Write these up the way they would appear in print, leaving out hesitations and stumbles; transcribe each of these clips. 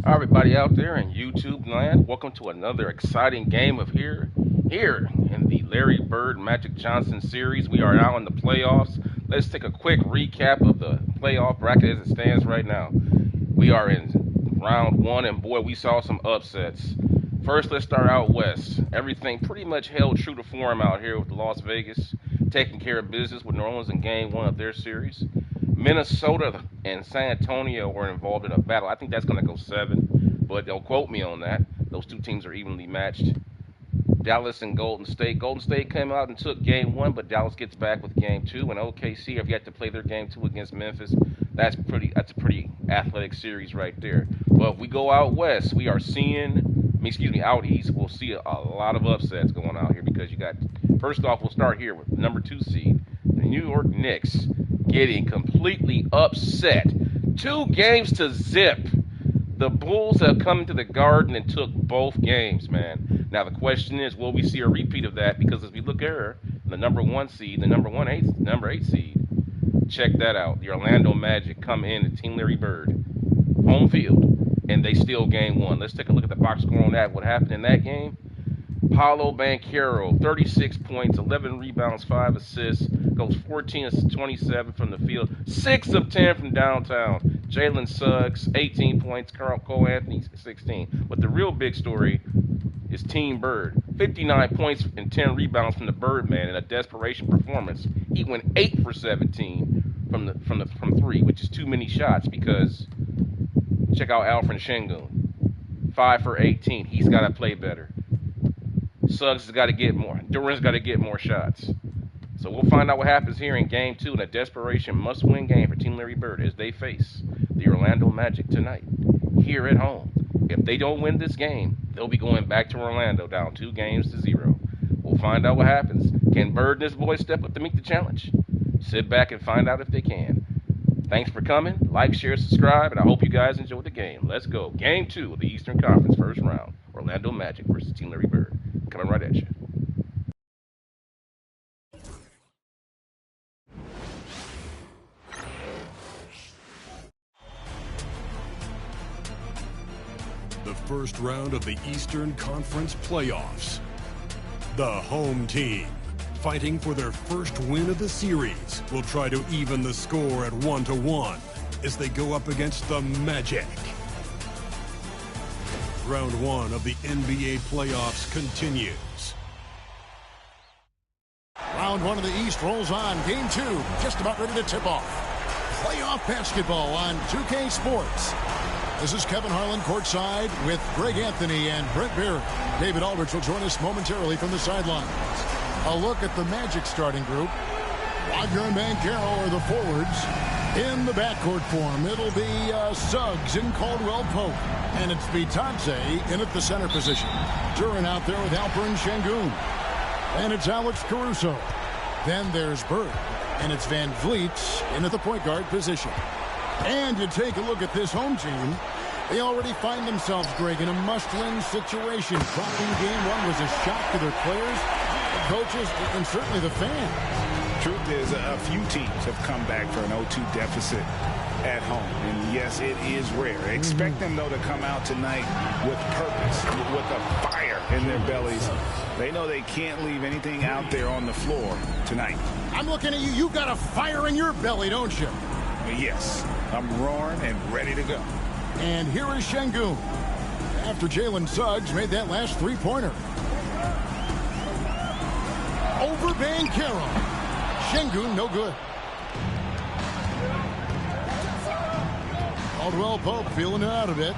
Hi, everybody out there in YouTube land. Welcome to another exciting game of here in the Larry Bird Magic Johnson series. We are now in the playoffs. Let's take a quick recap of the playoff bracket as it stands right now. We are in round one, and boy, we saw some upsets. First, let's start out west. Everything pretty much held true to form out here with Las Vegas taking care of business with New Orleans in game one of their series. Minnesota and San Antonio were involved in a battle. I think that's going to go seven, but don't quote me on that. Those two teams are evenly matched. Dallas and Golden State. Golden State came out and took game one, but Dallas gets back with game two. And OKC have yet to play their game two against Memphis. That's a pretty athletic series right there. But if we go out west, we are out east, we'll see a lot of upsets going out here because you got, first off, we'll start here with number 2 seed, the New York Knicks, getting completely upset. 2-0. The Bulls have come to the Garden and took both games, man. Now the question is, will we see a repeat of that? Because as we look here, the number 1 seed, the number 8 seed, check that out. The Orlando Magic come in to Team Larry Bird, home field, and they steal game one. Let's take a look at the box score on that. What happened in that game? Paulo Banchero, 36 points, 11 rebounds, 5 assists, goes 14 of 27 from the field, 6 of 10 from downtown. Jalen Suggs, 18 points, Cole Anthony, 16. But the real big story is Team Bird, 59 points and 10 rebounds from the Birdman in a desperation performance. He went 8 for 17 from three, which is too many shots because check out Alphren Sengun, 5 for 18. He's got to play better. Suggs has got to get more. Durant's got to get more shots. So we'll find out what happens here in game two in a desperation must-win game for Team Larry Bird as they face the Orlando Magic tonight here at home. If they don't win this game, they'll be going back to Orlando down 2-0. We'll find out what happens. Can Bird and his boys step up to meet the challenge? Sit back and find out if they can. Thanks for coming. Like, share, subscribe, and I hope you guys enjoyed the game. Let's go. Game 2 of the Eastern Conference first round. Orlando Magic versus Team Larry Bird. Coming right at you. The first round of the Eastern Conference playoffs. The home team, fighting for their first win of the series, will try to even the score at 1-1 as they go up against the Magic. Round 1 of the NBA playoffs continues. Round 1 of the East rolls on. Game 2 just about ready to tip off. Playoff basketball on 2K Sports. This is Kevin Harlan courtside with Greg Anthony and Brent Barry. David Aldridge will join us momentarily from the sidelines. A look at the Magic starting group. Wagner and Banchero are the forwards. In the backcourt form, it'll be Suggs and Caldwell Pope. And it's Vitadze in at the center position. Duran out there with Alphren Sengun. And it's Alex Caruso. Then there's Bird. And it's Van Vliet in at the point guard position. And you take a look at this home team. They already find themselves, Greg, in a must-win situation. Dropping game one was a shock to their players, the coaches, and certainly the fans. Truth is, a few teams have come back for an 0-2 deficit at home. And yes, it is rare. Expect them, though, to come out tonight with purpose, with a fire in their bellies. They know they can't leave anything out there on the floor tonight. I'm looking at you. You've got a fire in your belly, don't you? Yes, I'm roaring and ready to go. And here is Sengun after Jalen Suggs made that last three-pointer. Over Banchero. Sengun, no good. Caldwell Pope feeling it out a bit.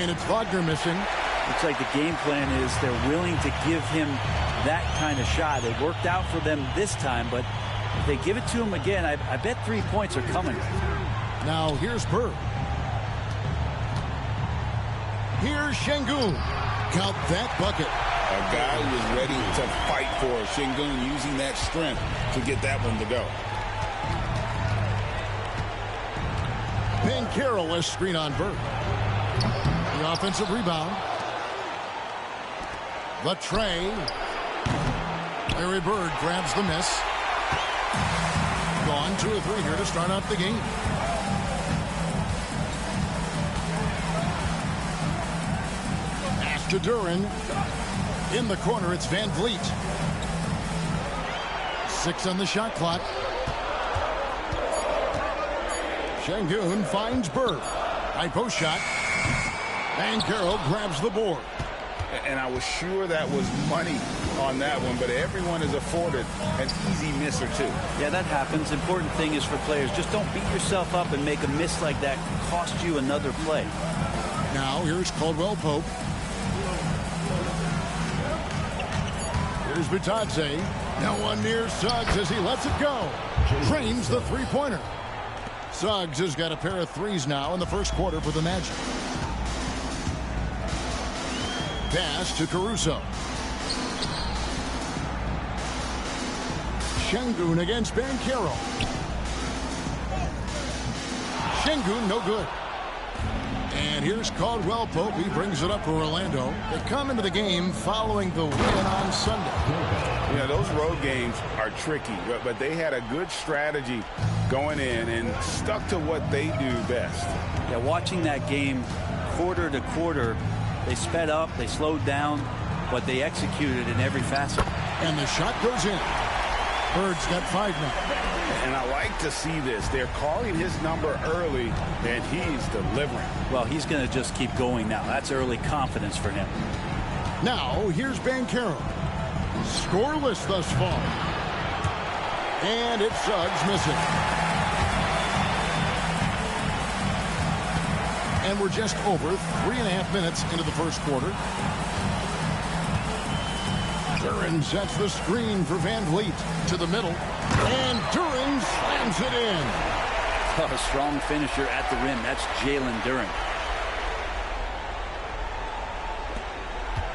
And it's Wagner missing. Looks like the game plan is they're willing to give him that kind of shot. It worked out for them this time, but if they give it to him again, I bet 3 points are coming. Now here's Bird. Here's Sengun. Count that bucket. A guy who was ready to fight for Sengun, using that strength to get that one to go. Banchero, a screen on Bird. The offensive rebound. The tray. Larry Bird grabs the miss. Gone 2 of 3 here to start out the game. to Duran. In the corner, it's Van Vliet. 6 on the shot clock. Sengun finds Bird. High post shot. Banchero grabs the board. And I was sure that was money on that one, but everyone is afforded an easy miss or two. Yeah, that happens. Important thing is for players, just don't beat yourself up and make a miss like that cost you another play. Now here's Caldwell Pope. Here's Bitadze. No one near Suggs as he lets it go. Drains the three-pointer. Suggs has got a pair of threes now in the first quarter for the Magic. Pass to Caruso. Sengun against Banchero. Sengun no good. And here's Caldwell Pope. He brings it up for Orlando. They come into the game following the win on Sunday. Yeah, those road games are tricky, but they had a good strategy going in and stuck to what they do best. Yeah, watching that game quarter to quarter, they sped up, they slowed down, but they executed in every facet. And the shot goes in. Bird's got 5 now. And I like to see this. They're calling his number early, and he's delivering. Well, he's going to just keep going now. That's early confidence for him. Now, here's Banchero. Scoreless thus far. And it's Suggs missing. And we're just over 3.5 minutes into the first quarter. Duran sets the screen for Van Vliet to the middle. And Duran slams it in. Oh, a strong finisher at the rim. That's Jalen Duran.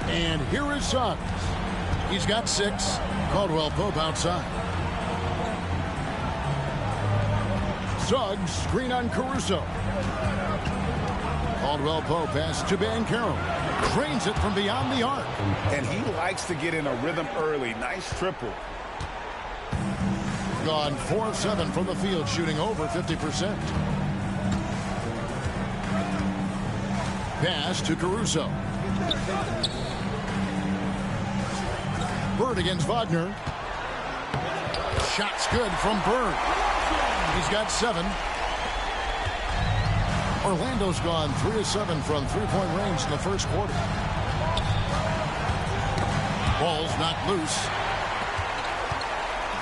And here is Suggs. He's got 6. Caldwell Pope outside. Suggs, screen on Caruso. Caldwell Pope pass to Banchero. Drains it from beyond the arc. And he likes to get in a rhythm early. Nice triple. Gone 4 of 7 from the field, shooting over 50%. Pass to Caruso. Bird against Wagner. Shot's good from Bird. He's got 7. Orlando's gone 3 of 7 from three-point range in the first quarter. Ball's knocked loose.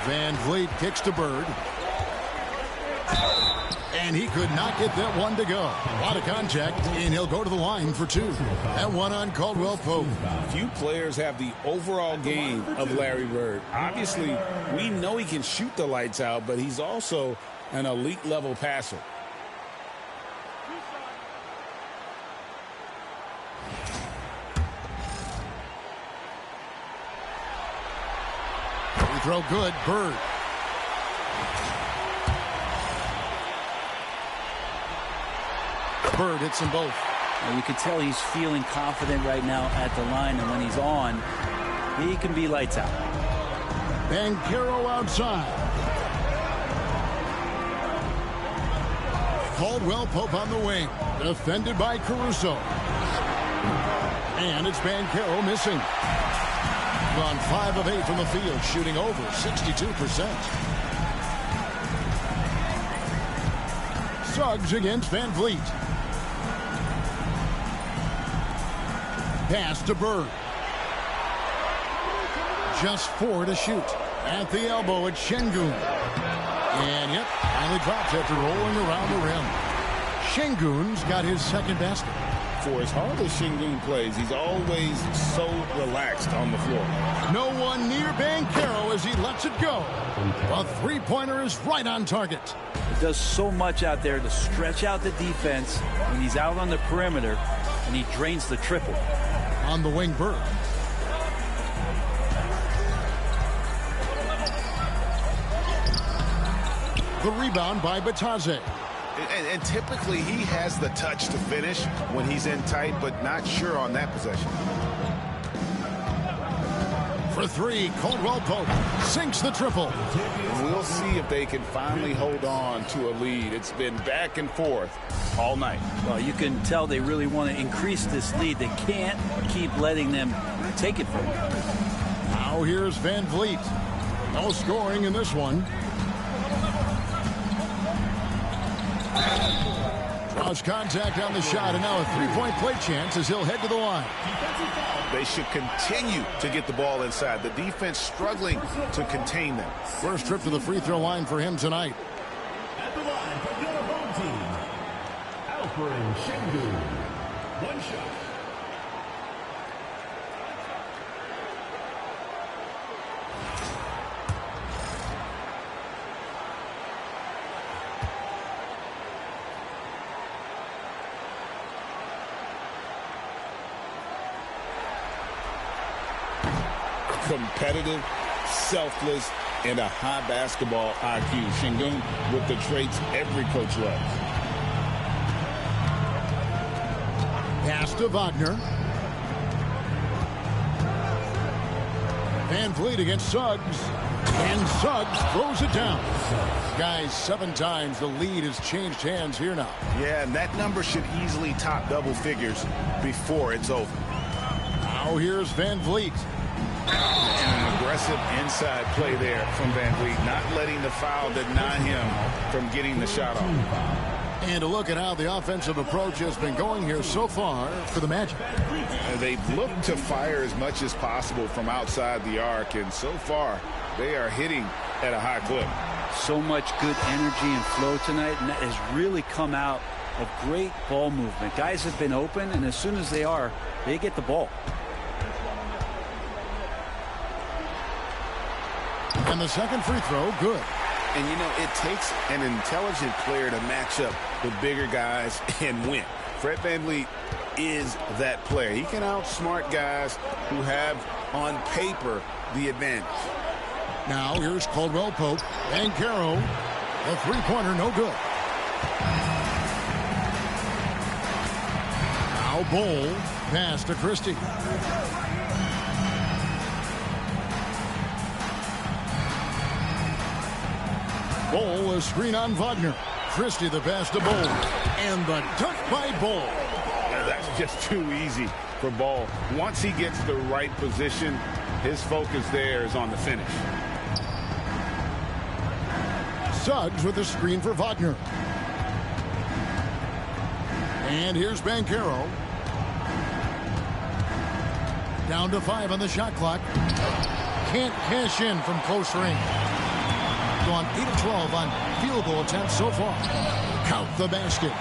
Van Vliet kicks to Bird. And he could not get that one to go. A lot of contact, and he'll go to the line for 2. That one on Caldwell Pope. Few players have the overall game of Larry Bird. Obviously, we know he can shoot the lights out, but he's also an elite level passer. Free throw good, Bird. Bird hits them both. And you can tell he's feeling confident right now at the line, and when he's on, he can be lights out. Banchero outside. Caldwell Pope on the wing. Defended by Caruso. And it's Banchero missing. Gone 5 of 8 from the field, shooting over 62%. Suggs against Van Vliet. Pass to Bird. Just 4 to shoot. At the elbow, it's Sengun. And yep, finally drops after rolling around the rim. Sengun's got his second basket. For as hard as Sengun plays, he's always so relaxed on the floor. No one near Banchero as he lets it go. A three-pointer is right on target. He does so much out there to stretch out the defense when he's out on the perimeter, and he drains the triple. On the wing, Bird. The rebound by Bitadze. And typically he has the touch to finish when he's in tight, but not sure on that possession. For three, Caldwell Pope sinks the triple. We'll see if they can finally hold on to a lead. It's been back and forth all night. Well, you can tell they really want to increase this lead. They can't keep letting them take it from them. Now here's Van Vliet. No scoring in this one. Draws contact on the shot, and now a three-point play chance as he'll head to the line. They should continue to get the ball inside. The defense struggling to contain them. First trip to the free throw line for him tonight. At the line for your home team, Alphren Sengun. One shot. Competitive, selfless, and a high basketball IQ. Sengun with the traits every coach loves. Pass to Wagner. Van Vliet against Suggs. And Suggs throws it down. Guys, 7 times the lead has changed hands here now. Yeah, and that number should easily top double figures before it's over. Now here's Van Vliet. And an aggressive inside play there from Van Vliet, not letting the foul deny him from getting the shot off. And a look at how the offensive approach has been going here so far for the Magic. They've looked to fire as much as possible from outside the arc, and so far they are hitting at a high clip. So much good energy and flow tonight, and that has really come out of great ball movement. Guys have been open, and as soon as they are, they get the ball. And the second free throw, good. And, you know, it takes an intelligent player to match up with bigger guys and win. Fred VanVleet is that player. He can outsmart guys who have, on paper, the advantage. Now here's Caldwell Pope. Banchero. The three-pointer, no good. Now Bowl. Pass to Christie. Bowl, a screen on Wagner. Christie the pass to Bowl. And the dunk by Bowl. That's just too easy for Ball. Once he gets the right position, his focus there is on the finish. Suggs with a screen for Wagner. And here's Banchero. Down to 5 on the shot clock. Can't cash in from close range. Gone 8 of 12 on field goal attempts so far. Count the basket.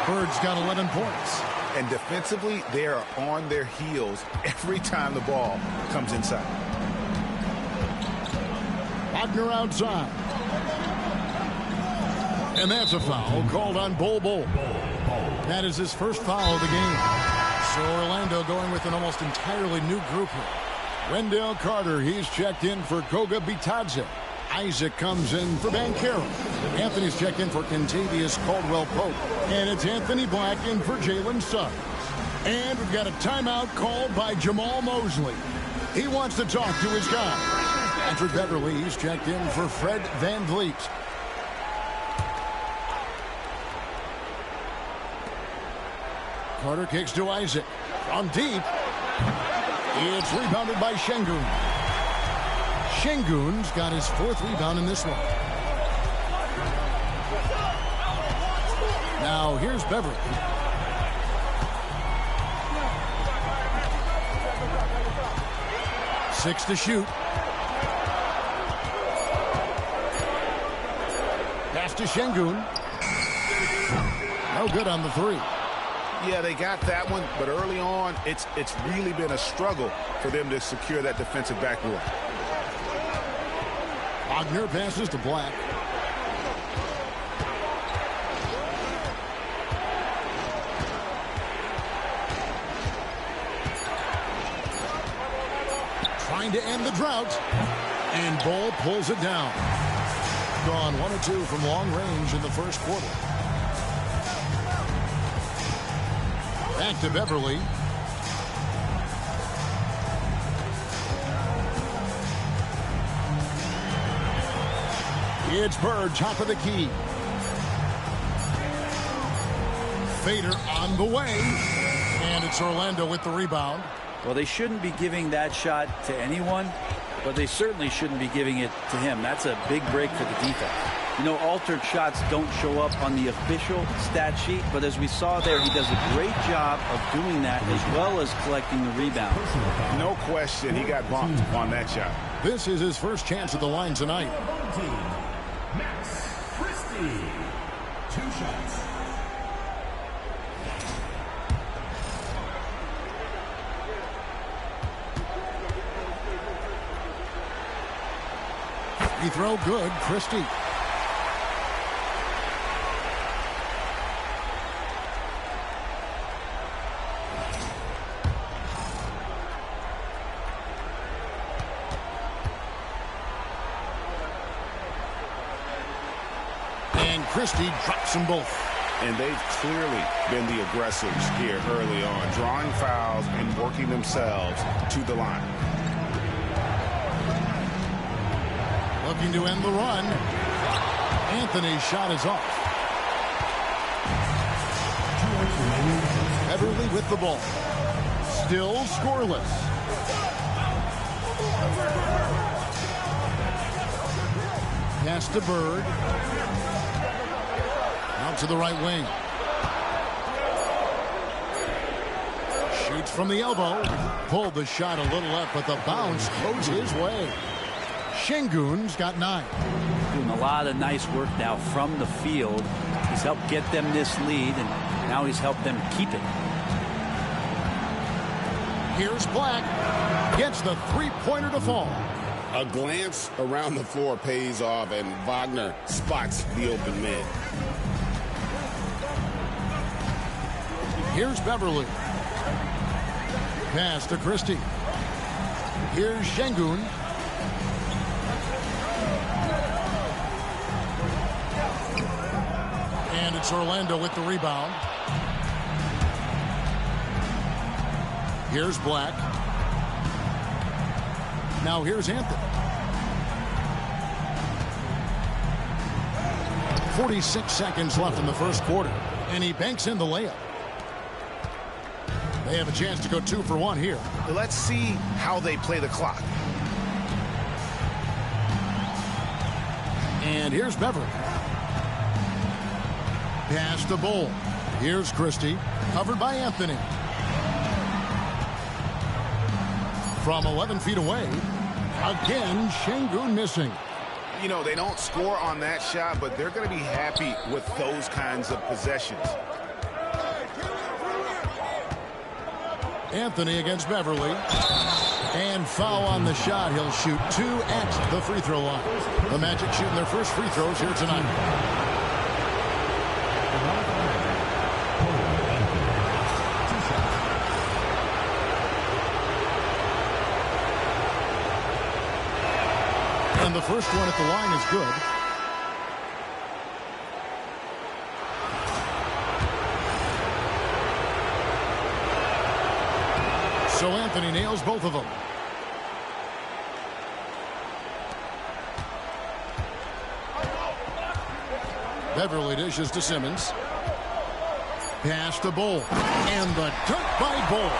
Bird's got 11 points. And defensively, they are on their heels every time the ball comes inside. Wagner outside. And that's a foul called on Bol. That is his first foul of the game. So Orlando going with an almost entirely new group here. Wendell Carter, he's checked in for Goga Bitadze. Isaac comes in for Banchero. Anthony's checked in for Kentavious Caldwell-Pope. And it's Anthony Black in for Jalen Suggs. And we've got a timeout called by Jamal Mosley. He wants to talk to his guy. Patrick Beverly, he's checked in for Fred VanVleet. Carter kicks to Isaac. From deep. It's rebounded by Sengun. Sengun's got his 4th rebound in this one. Now here's Beverly. Six to shoot. Pass to Sengun. No good on the 3. Yeah, they got that one, but early on, it's really been a struggle for them to secure that defensive backboard. Wagner passes to Black. Trying to end the drought. And Bol pulls it down. Gone 1 of 2 from long range in the first quarter. Back to Beverly. It's Bird, top of the key. Fader on the way. And it's Orlando with the rebound. Well, they shouldn't be giving that shot to anyone, but they certainly shouldn't be giving it to him. That's a big break for the defense. You know, altered shots don't show up on the official stat sheet, but as we saw there, he does a great job of doing that as well as collecting the rebound. No question, he got bumped on that shot. This is his first chance at the line tonight. Max Christie. 2 shots. Free throw good, Christie. And Christie drops them both. And they've clearly been the aggressors here early on, drawing fouls and working themselves to the line. Looking to end the run. Anthony's shot is off. Everly with the ball. Still scoreless. Pass to Bird. Out to the right wing. Shoots from the elbow. Pulled the shot a little up, but the bounce goes his way. Sengun's got 9. Doing a lot of nice work now from the field. He's helped get them this lead, and now he's helped them keep it. Here's Black. Gets the three-pointer to fall. A glance around the floor pays off, and Wagner spots the open man. Here's Beverly. Pass to Christie. Here's Sengun. And it's Orlando with the rebound. Here's Black. Now here's Anthony. 46 seconds left in the first quarter. And he banks in the layup. They have a chance to go 2 for 1 here. Let's see how they play the clock. And here's Beverly. Pass to Bull. Here's Christie. Covered by Anthony. From 11 feet away. Again, Sengun missing. You know, they don't score on that shot, but they're going to be happy with those kinds of possessions. Anthony against Beverly. And foul on the shot. He'll shoot 2 at the free throw line. The Magic shooting their first free throws here tonight. And the first one at the line is good. So Anthony nails both of them. Beverly dishes to Simmons. Pass to Bull. And the dunk by Bull.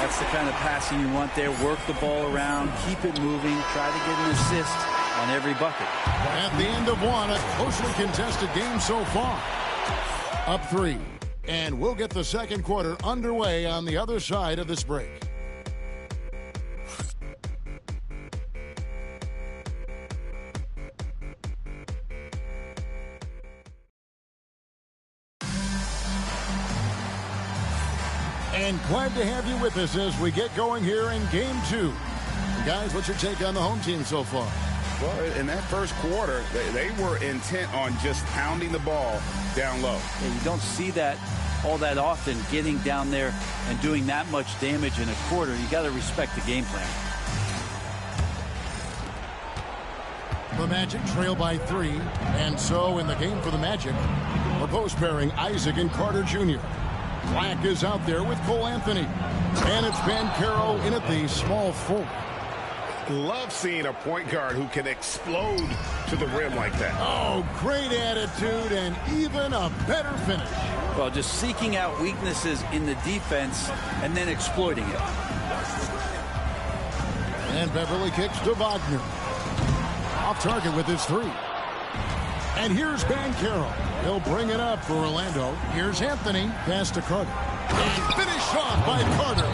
That's the kind of passing you want there. Work the ball around, keep it moving, try to get an assist on every bucket. At the end of one, a closely contested game so far. Up 3. And we'll get the second quarter underway on the other side of this break. And glad to have you with us as we get going here in game 2. Guys, what's your take on the home team so far? Well, in that first quarter, they were intent on just pounding the ball down low. Yeah, you don't see that all that often, getting down there and doing that much damage in a quarter. You got to respect the game plan. The Magic trail by 3. And so in the game for the Magic, a post pairing Isaac and Carter Jr. Black is out there with Cole Anthony. And it's Banchero in at the small forward. Love seeing a point guard who can explode to the rim like that. Oh, great attitude and even a better finish. Well, just seeking out weaknesses in the defense and then exploiting it. And Beverly kicks to Wagner. Off target with his three. And here's Banchero. He'll bring it up for Orlando. Here's Anthony. Pass to Carter. And finished off by Carter.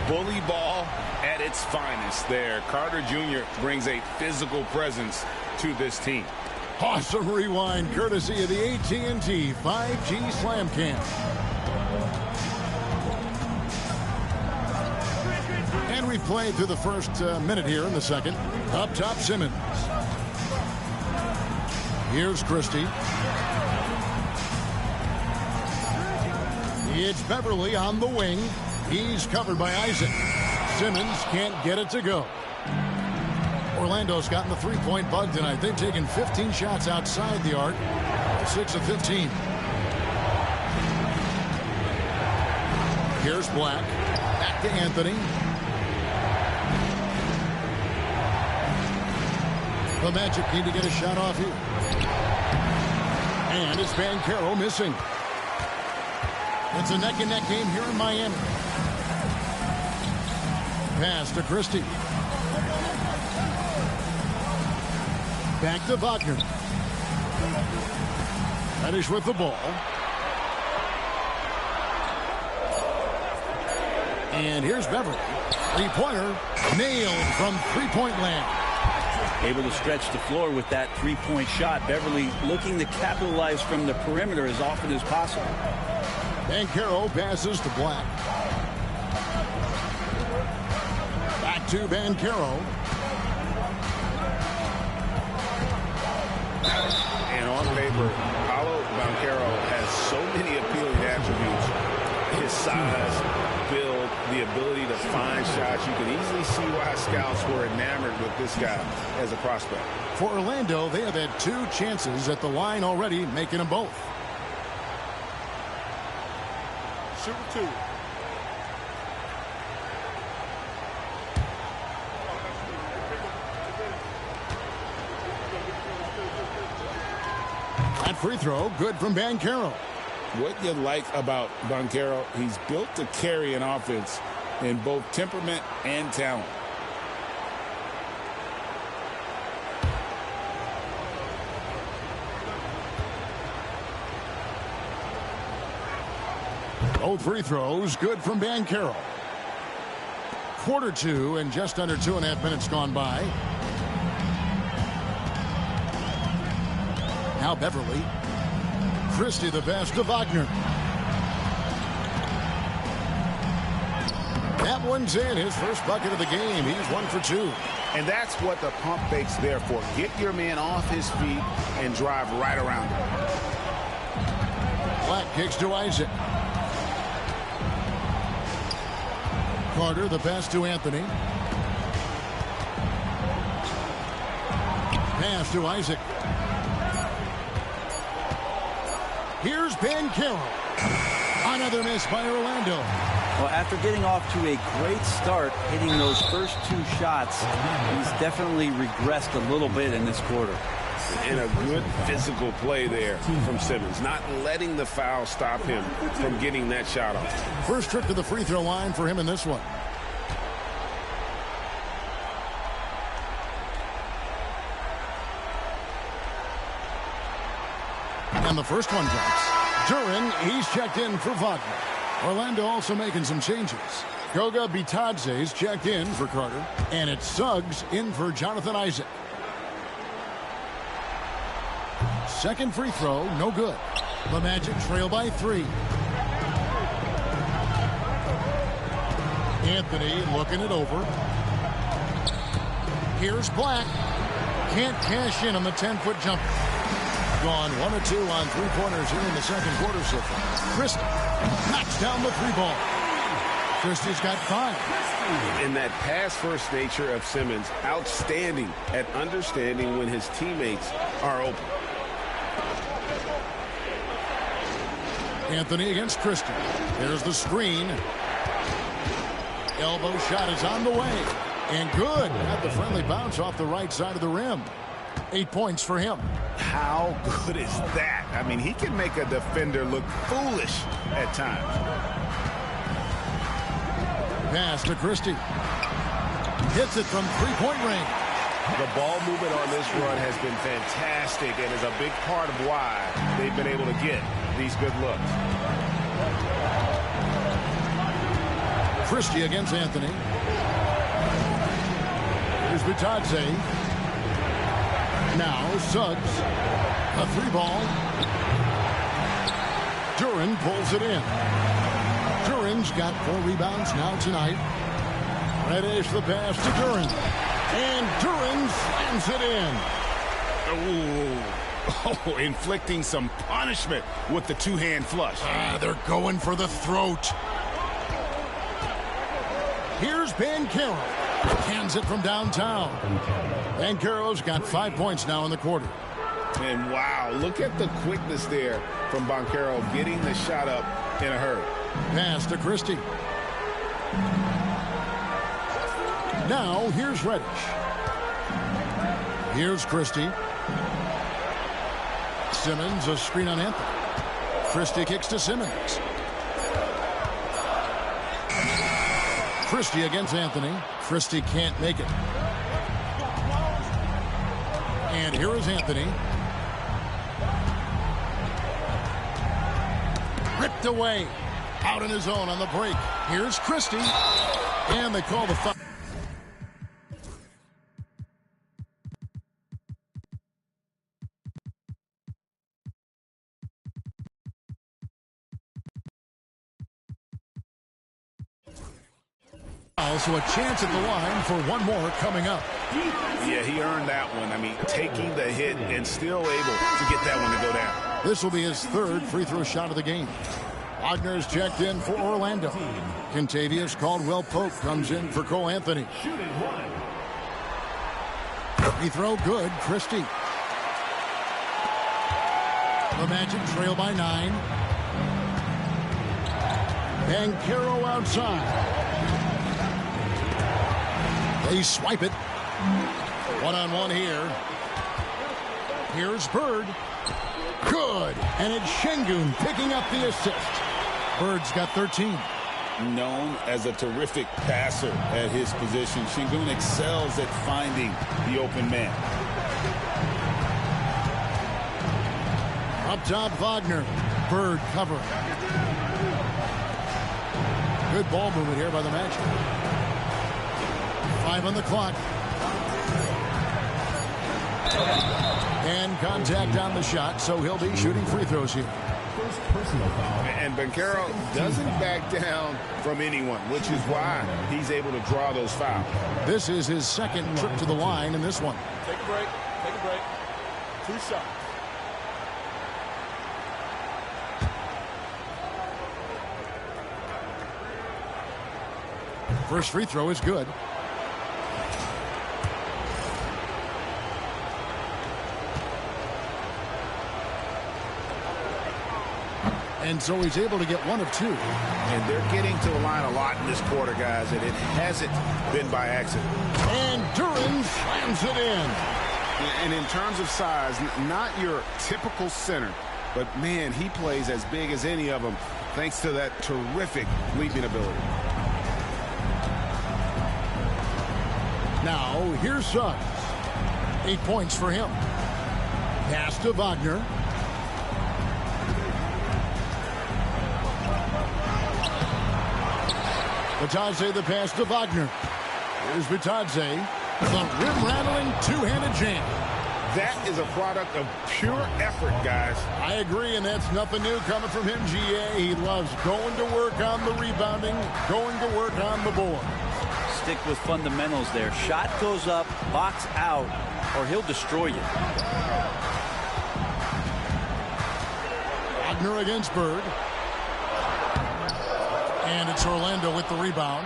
Bully ball at its finest there. Carter Jr. brings a physical presence to this team. Awesome rewind courtesy of the AT&T 5G Slam Cam. And we've played through the first minute here in the second. Up top, Simmons. Here's Christie. It's Beverly on the wing. He's covered by Isaac. Simmons can't get it to go. Orlando's gotten the three-point bug tonight. They've taken 15 shots outside the arc. 6 of 15. Here's Black. Back to Anthony. The Magic need to get a shot off here. And it's Banchero missing. It's a neck-and-neck game here in Miami. Pass to Christie. Back to Wagner. Finish with the ball. And here's Beverly. Three-pointer nailed from three-point land. Able to stretch the floor with that three-point shot. Beverly looking to capitalize from the perimeter as often as possible. Banchero passes to Black. Back to Banchero. And on paper, Paulo Banchero has so many appealing attributes. His size, build, the ability to find shots. You can easily see why scouts were enamored with this guy as a prospect. For Orlando, they have had 2 chances at the line already, making them both. Shooting 2. That free throw, good from Banchero. What you like about Banchero, he's built to carry an offense in both temperament and talent. Both free throws, good from Banchero. Quarter 2 and just under 2.5 minutes gone by. Now Beverly. Christie the pass to Wagner. That one's in, his first bucket of the game. He's 1 for 2. And that's what the pump fake's there for. Get your man off his feet and drive right around him. Black kicks to Isaac. Carter the pass to Anthony. Pass to Isaac. Here's Banchero. Another miss by Orlando. Well, after getting off to a great start, hitting those first 2 shots, he's definitely regressed a little bit in this quarter. And a good physical play there from Simmons, not letting the foul stop him from getting that shot off. First trip to the free throw line for him in this one. And the first one drops. Duren, he's checked in for Wagner. Orlando also making some changes. Goga Bitadze's checked in for Carter. And it's Suggs in for Jonathan Isaac. Second free throw, no good. The Magic trail by 3. Anthony looking it over. Here's Black. Can't cash in on the 10-foot jumper. Gone 1 or 2 on 3-pointers here in the second quarter so far. Christie knocks down the 3-ball. Christie's got 5. And that pass-first nature of Simmons, outstanding at understanding when his teammates are open. Anthony against Christie. There's the screen. Elbow shot is on the way. And good. Got the friendly bounce off the right side of the rim. 8 points for him. How good is that? I mean, he can make a defender look foolish at times. Pass to Christie. Hits it from three-point range. The ball movement on this run has been fantastic and is a big part of why they've been able to get these good looks. Christie against Anthony. Here's Bitadze. Now Suggs. A three ball. Duran pulls it in. Duran's got 4 rebounds now tonight. Reddish the pass to Duran. And Duran slams it in. Oh, inflicting some punishment with the two-hand flush. They're going for the throat. Here's Banchero. Hands it from downtown. Banchero's got 5 points now in the quarter. And wow, look at the quickness there from Banchero getting the shot up in a hurry. Pass to Christie. Now here's Reddish. Here's Christie. Simmons, a screen on Anthony. Christie kicks to Simmons. Christie against Anthony. Christie can't make it. And here is Anthony. Ripped away. Out in his own on the break. Here's Christie. And they call the foul. Also a chance at the line for one more coming up. Yeah, he earned that one. I mean, taking the hit and still able to get that one to go down. This will be his 3rd free throw shot of the game. Wagner's checked in for Orlando. Contavious Caldwell-Pope comes in for Cole Anthony. Free throw good. Christie. The Magic trail by 9. Banchero outside. They swipe it. One-on-one here. Here's Bird. Good. And it's Sengun picking up the assist. Bird's got 13. Known as a terrific passer at his position, Sengun excels at finding the open man. Up top, Wagner. Bird cover. Good ball movement here by the Magic. 5 on the clock. And contact on the shot, so he'll be shooting free throws here. And Banchero doesn't back down from anyone, which is why he's able to draw those fouls. This is his 2nd trip to the line in this one. Take a break. Take a break. 2 shots. First free throw is good. And so he's able to get 1 of 2. And they're getting to the line a lot in this quarter, guys, and it hasn't been by accident. And Duran slams it in. And in terms of size, not your typical center, but man, he plays as big as any of them thanks to that terrific leaping ability. Now, here's Suggs. 8 points for him. Pass to Wagner. Bitadze the pass to Wagner. Here's Bitadze. The rim-rattling two-handed jam. That is a product of pure effort, guys. I agree, and that's nothing new coming from him, GA. He loves going to work on the rebounding, going to work on the board. Stick with fundamentals there. Shot goes up, box out, or he'll destroy you. Wagner against Bird. And it's Orlando with the rebound.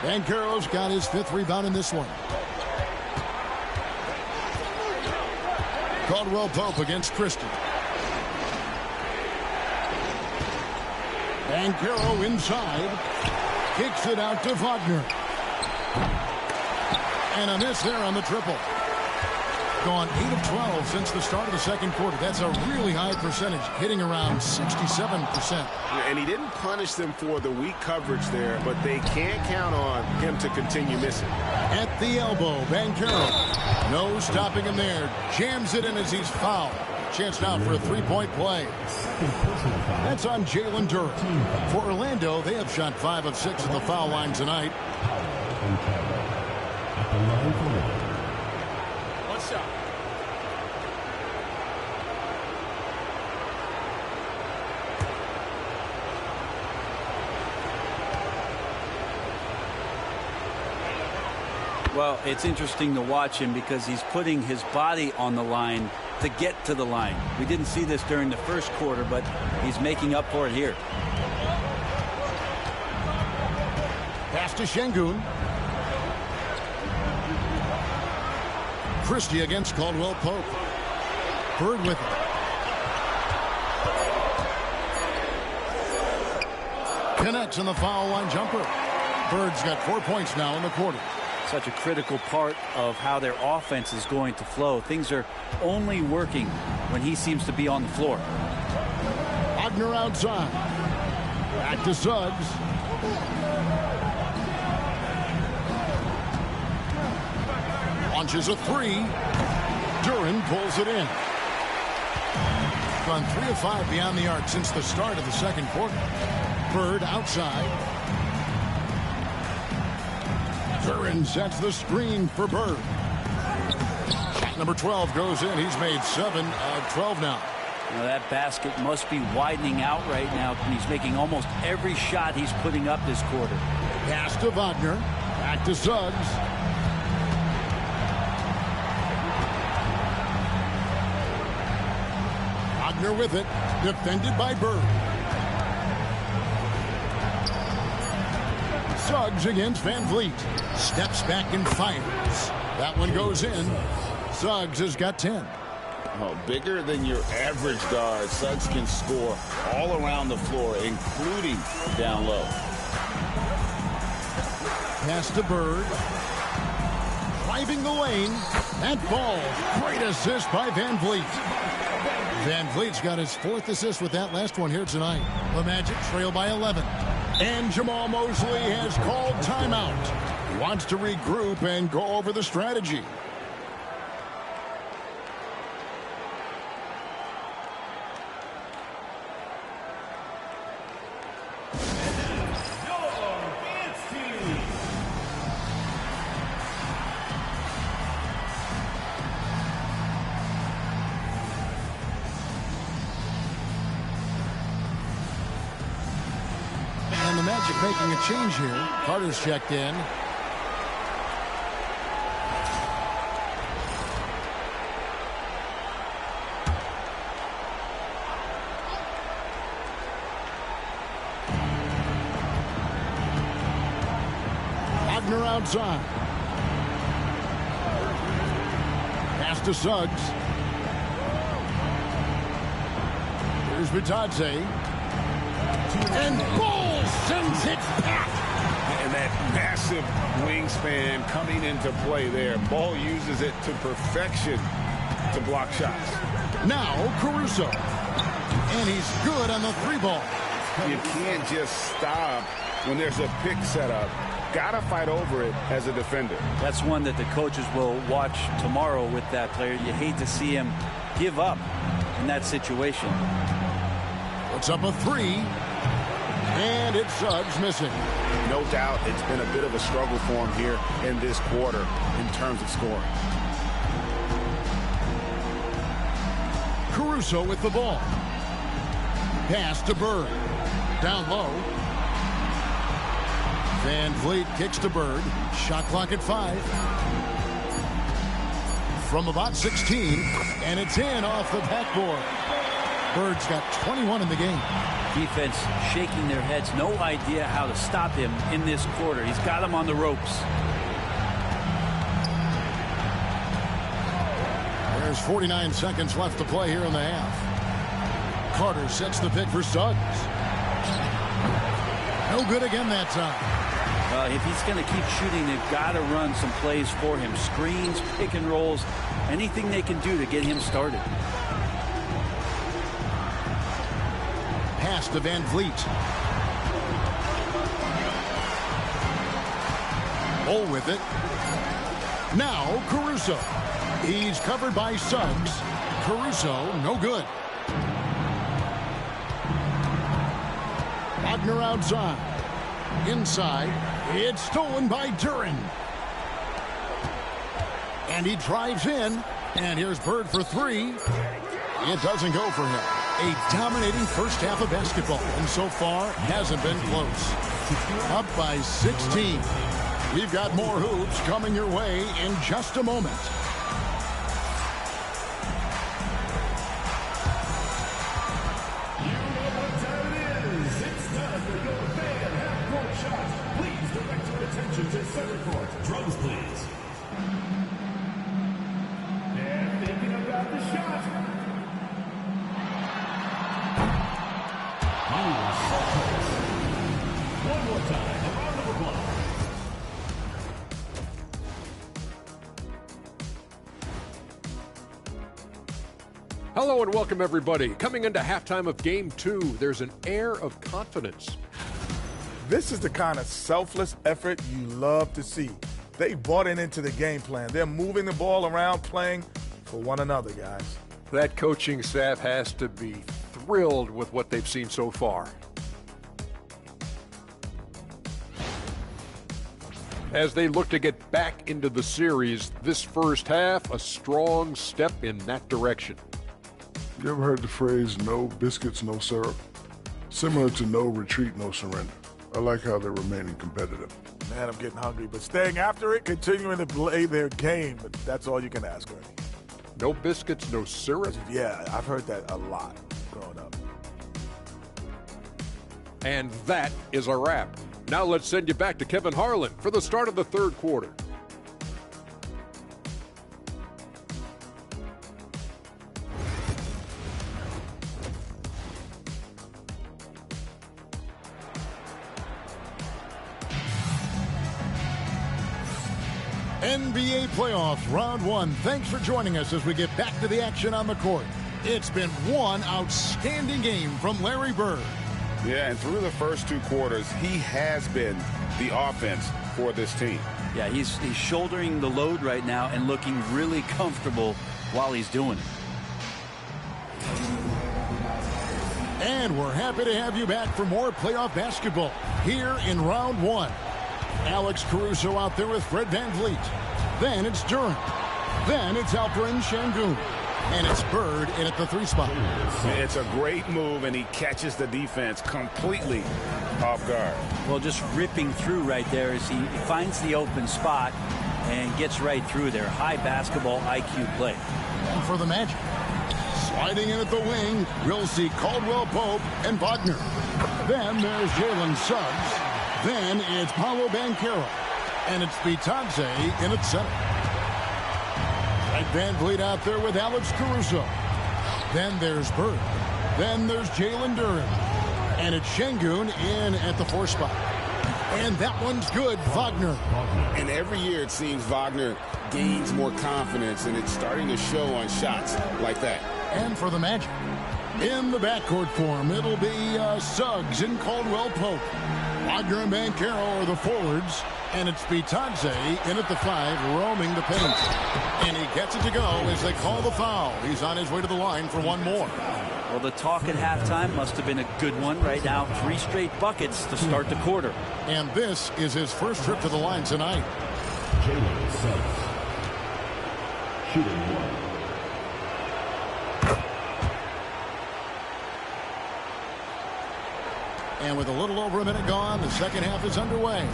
Banchero's got his 5th rebound in this one. Caldwell-Pope against Christie. Banchero inside. Kicks it out to Wagner. And a miss there on the triple. Gone 8 of 12 since the start of the second quarter. That's a really high percentage, hitting around 67%. And he didn't punish them for the weak coverage there, but they can't count on him to continue missing. At the elbow, Banchero. No stopping him there. Jams it in as he's fouled. Chance now for a three-point play. That's on Jalen Durham. For Orlando, they have shot 5 of 6 at the foul line tonight. One shot. Well, it's interesting to watch him because he's putting his body on the line to get to the line. We didn't see this during the first quarter, but he's making up for it here. Pass to Sengun. Christie against Caldwell Pope. Bird with it. Connects on the foul line jumper. Bird's got 4 points now in the quarter. Such a critical part of how their offense is going to flow. Things are only working when he seems to be on the floor. Wagner outside. Back to Suggs. Launches a three. Duran pulls it in. Gone 3 of 5 beyond the arc since the start of the second quarter. Bird outside. Duran sets the screen for Bird. Shot number 12 goes in. He's made 7 of 12 now. Now that basket must be widening out right now. He's making almost every shot he's putting up this quarter. Pass to Wagner. Back to Suggs. Wagner with it. Defended by Bird. Suggs against Van Vliet. Steps back and fires. That one goes in. Suggs has got 10. Oh, bigger than your average guard, Suggs can score all around the floor, including down low. Pass to Bird. Driving the lane. That ball. Great assist by Van Vliet. Van Vliet's got his 4th assist with that last one here tonight. The Magic trail by 11. And Jamal Mosley has called timeout. He wants to regroup and go over the strategy. And the Magic making a change here. Carter's checked in. Wagner outside. Pass to Suggs. Here's Vitadze. And Ball sends it back. And that massive wingspan coming into play there. Ball uses it to perfection to block shots. Now Caruso. And he's good on the 3-ball. You can't just stop when there's a pick set up. Gotta fight over it as a defender. That's one that the coaches will watch tomorrow with that player. You hate to see him give up in that situation. Puts up a 3. And it's Suggs missing. No doubt it's been a bit of a struggle for him here in this quarter in terms of scoring. Caruso with the ball. Pass to Bird. Down low. Van Vliet kicks to Bird. Shot clock at 5. From about 16. And it's in off the backboard. Bird's got 21 in the game. Defense shaking their heads. No idea how to stop him in this quarter. He's got him on the ropes. There's 49 seconds left to play here in the half. Carter sets the pick for Suggs. No good again that time. If he's going to keep shooting, they've got to run some plays for him. Screens, pick and rolls, anything they can do to get him started. Pass to Van Vliet. Bull with it. Now Caruso. He's covered by Suggs. Caruso, no good. Wagner outside. Inside. It's stolen by Duren. And he drives in. And here's Bird for three. It doesn't go for him. A dominating first half of basketball. And so far, hasn't been close. Up by 16. We've got more hoops coming your way in just a moment. Drums, please. And thinking about the shot. One more time. A round of applause. Hello and welcome, everybody. Coming into halftime of Game 2, there's an air of confidence. This is the kind of selfless effort you love to see. They bought into the game plan. They're moving the ball around, playing for one another, guys. That coaching staff has to be thrilled with what they've seen so far. As they look to get back into the series, this first half, a strong step in that direction. You ever heard the phrase, no biscuits, no syrup? Similar to no retreat, no surrender. I like how they're remaining competitive. Man, I'm getting hungry, but staying after it, continuing to play their game, that's all you can ask, Ernie. No biscuits, no syrup? Yeah, I've heard that a lot growing up. And that is a wrap. Now let's send you back to Kevin Harlan for the start of the third quarter. NBA playoffs, round one. Thanks for joining us as we get back to the action on the court. It's been one outstanding game from Larry Bird. Yeah, and through the first two quarters, he has been the offense for this team. Yeah, he's shouldering the load right now and looking really comfortable while he's doing it. And we're happy to have you back for more playoff basketball here in round one. Alex Caruso out there with Fred Van Vliet. Then it's Duren. Then it's Alphren Sengun. And it's Bird in at the three spot. It's a great move, and he catches the defense completely off guard. Well, just ripping through right there as he finds the open spot and gets right through there. High basketball IQ play. And for the Magic, sliding in at the wing, we'll see Caldwell Pope and Wagner. Then there's Jalen Suggs. Then it's Paulo Banchero. And it's Bitadze in at center. Right, Van Vliet out there with Alex Caruso. Then there's Bird. Then there's Jalen Duren. And it's Sengun in at the four spot. And that one's good, Wagner. And every year it seems Wagner gains more confidence, and it's starting to show on shots like that. And for the Magic, in the backcourt form, it'll be Suggs and Caldwell Pope. Wagner and Banchero are the forwards, and it's Bitadze in at the five, roaming the paint. And he gets it to go as they call the foul. He's on his way to the line for one more. Well, the talk at halftime must have been a good one. Right now, 3 straight buckets to start the quarter. And this is his first trip to the line tonight. Jalen Suggs, shooting one. And with a little over a minute gone, the second half is underway.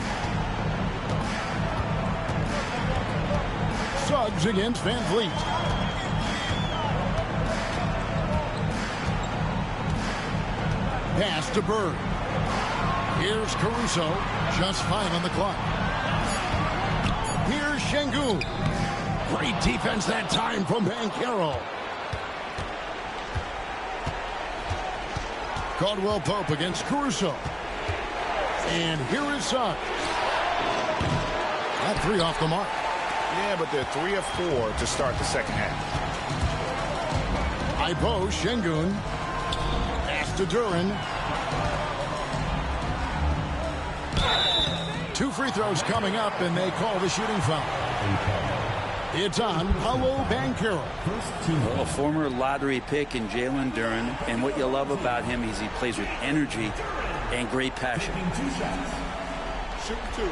Suggs against Van Vliet. Pass to Bird. Here's Caruso, just 5 on the clock. Here's Sengun. Great defense that time from Banchero. Caldwell Pope against Caruso. And here is Suggs. Got 3 off the mark. Yeah, but they're 3 of 4 to start the second half. Alphren Sengun. Pass to Duran. 2 free throws coming up, and they call the shooting foul. It's on Paulo Banchero. A former lottery pick in Jalen Duran, and what you love about him is he plays with energy and great passion. Shoot 2.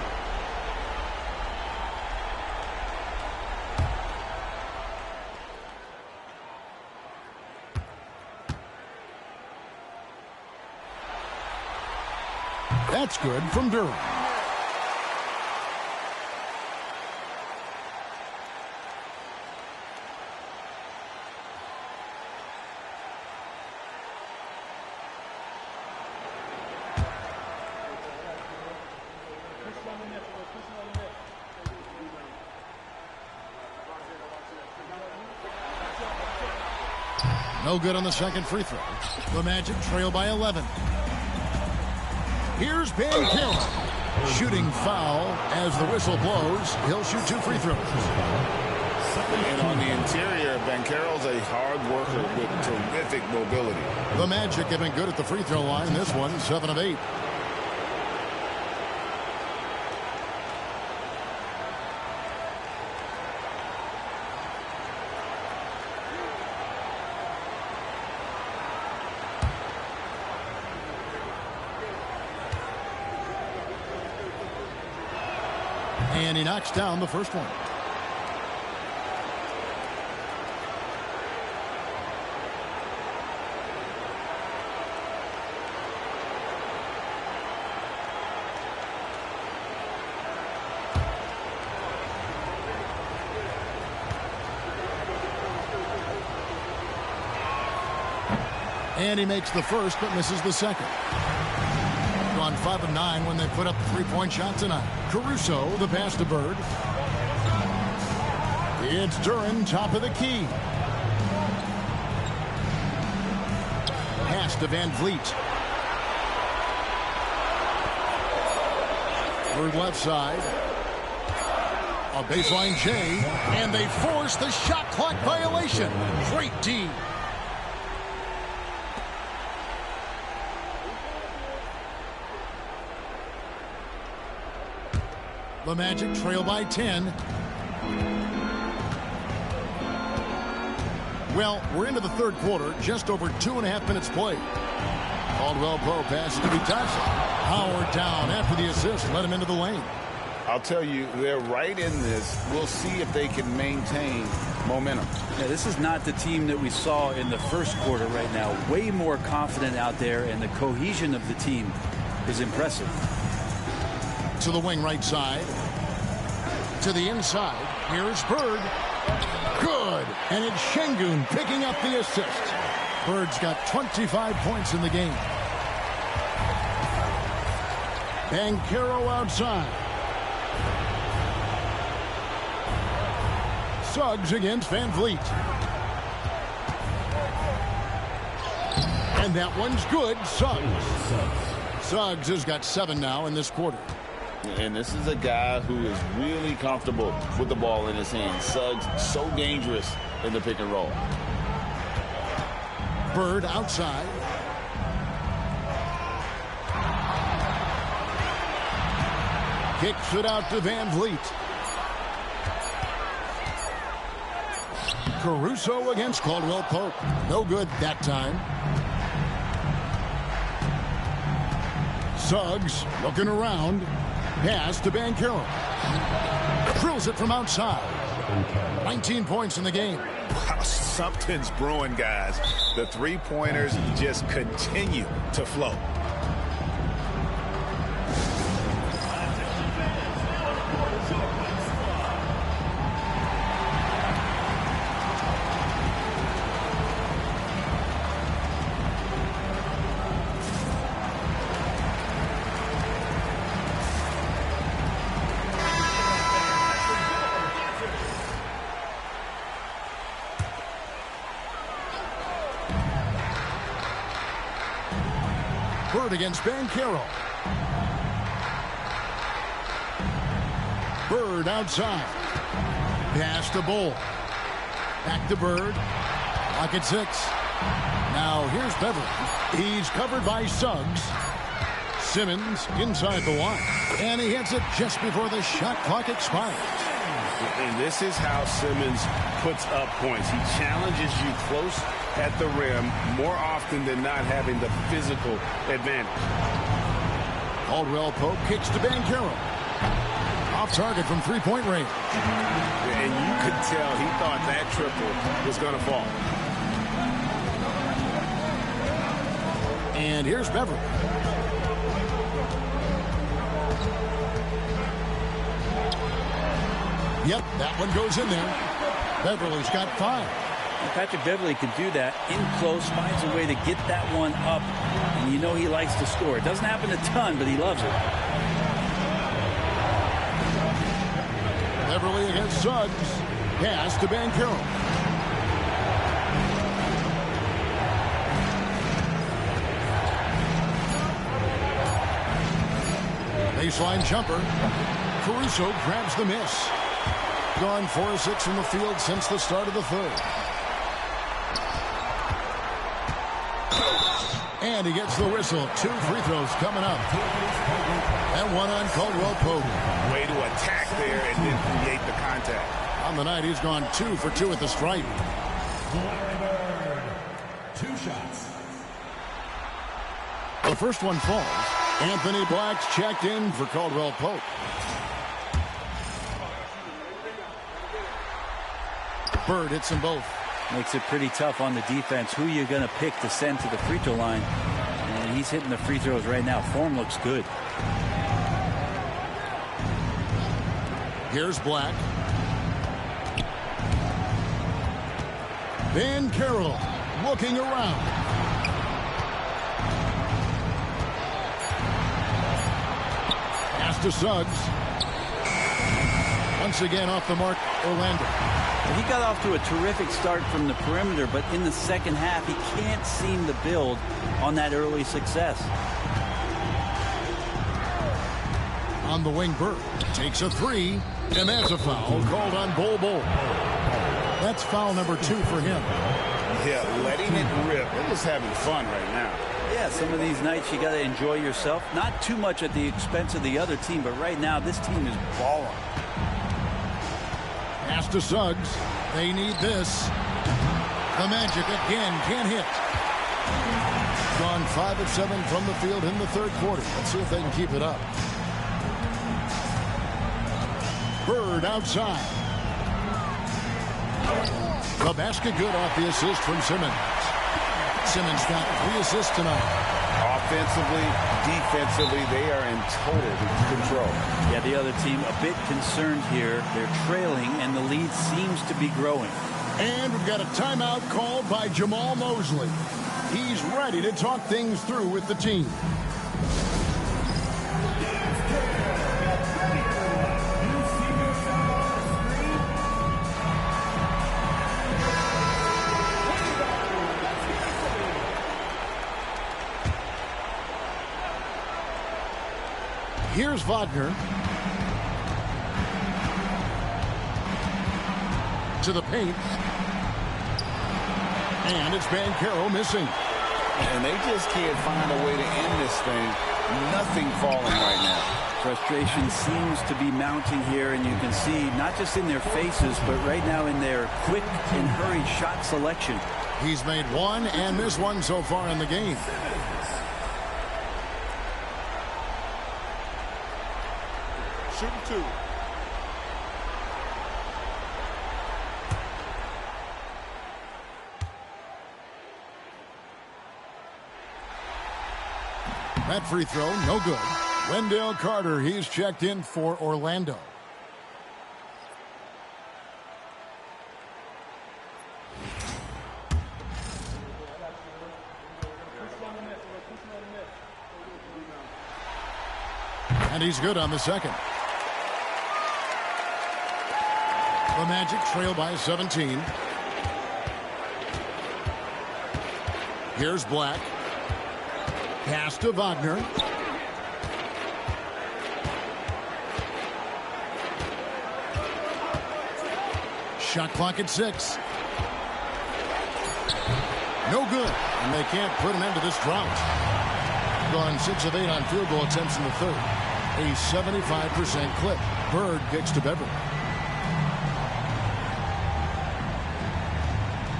That's good from Duran. No good on the second free throw. The Magic trail by 11. Here's Banchero. Shooting foul as the whistle blows. He'll shoot 2 free throws. And on the interior, Banchero's a hard worker with terrific mobility. The Magic have been good at the free throw line. This one, 7 of 8. And he knocks down the first one. And he makes the first but misses the second. On 5 of 9 when they put up the 3-point shot tonight. Caruso, the pass to Bird. It's Duran, top of the key. Pass to Van Vliet. Bird left side. A baseline J, and they force the shot clock violation. Great D. The Magic trail by 10. Well, we're into the third quarter, just over 2.5 minutes played. Caldwell Pope passes to Bitadze. Howard down after the assist, let him into the lane. I'll tell you, they're right in this. We'll see if they can maintain momentum. Yeah, this is not the team that we saw in the first quarter right now. Way more confident out there, and the cohesion of the team is impressive. To the wing right side. To the inside. Here's Bird. Good. And it's Sengun picking up the assist. Bird's got 25 points in the game. Banchero outside. Suggs against Van Vliet. And that one's good. Suggs. Suggs has got 7 now in this quarter. And this is a guy who is really comfortable with the ball in his hands. Suggs, so dangerous in the pick and roll. Bird outside. Kicks it out to Van Vliet. Caruso against Caldwell Pope. No good that time. Suggs looking around. Pass to Banchero. Drills it from outside. 19 points in the game. Wow, something's brewing, guys. The three-pointers just continue to flow. Bird against Banchero. Bird outside. Pass to Bull. Back to Bird. Lock at 6. Now here's Beverly. He's covered by Suggs. Simmons inside the line. And he hits it just before the shot clock expires. And this is how Simmons puts up points. He challenges you close at the rim more often than not, having the physical advantage. Caldwell Pope kicks to Banchero. Off target from three-point range. And you could tell he thought that triple was going to fall. And here's Beverly. Yep, that one goes in there. Beverly's got 5. Patrick Beverly can do that in close, finds a way to get that one up, and you know he likes to score. It doesn't happen a ton, but he loves it. Beverly against Suggs. Pass to Banchero. Baseline jumper. Caruso grabs the miss. Gone 4 of 6 from the field since the start of the third. And he gets the whistle. 2 free throws coming up. And one on Caldwell Pope. Way to attack there and then create the contact. On the night, he's gone 2 for 2 at the stripe. 2 shots. The first one falls. Anthony Black's checked in for Caldwell Pope. Bird hits them both. Makes it pretty tough on the defense. Who you going to pick to send to the free throw line? And he's hitting the free throws right now. Form looks good. Here's Black. Banchero looking around. Pass to Suggs. Once again off the mark, Orlando. He got off to a terrific start from the perimeter, but in the second half, he can't seem to build on that early success. On the wing, Bird takes a 3, and that's a foul called on Bol Bol. That's foul number 2 for him. Yeah, letting it rip. They're just having fun right now. Yeah, some of these nights you got to enjoy yourself. Not too much at the expense of the other team, but right now this team is balling. Pass to Suggs. They need this. The Magic again can't hit. Gone 5 of 7 from the field in the third quarter. Let's see if they can keep it up. Bird outside. The basket good off the assist from Simmons. Simmons got 3 assists tonight. Offensively, defensively, they are in total control. Yeah, the other team a bit concerned here. They're trailing, and the lead seems to be growing. And we've got a timeout called by Jamal Mosley. He's ready to talk things through with the team. Here's Wagner. To the paint. And it's Banchero missing. And they just can't find a way to end this thing. Nothing falling right now. Frustration seems to be mounting here, and you can see not just in their faces, but right now in their quick and hurried shot selection. He's made 1 and missed 1 so far in the game. Shooting 2. That free throw, no good. Wendell Carter, he's checked in for Orlando. And he's good on the second. The Magic trail by 17. Here's Black. Pass to Wagner. Shot clock at 6. No good, and they can't put an end to this drought. Gone 6 of 8 on field goal attempts in the third. A 75% clip. Bird kicks to Beverly.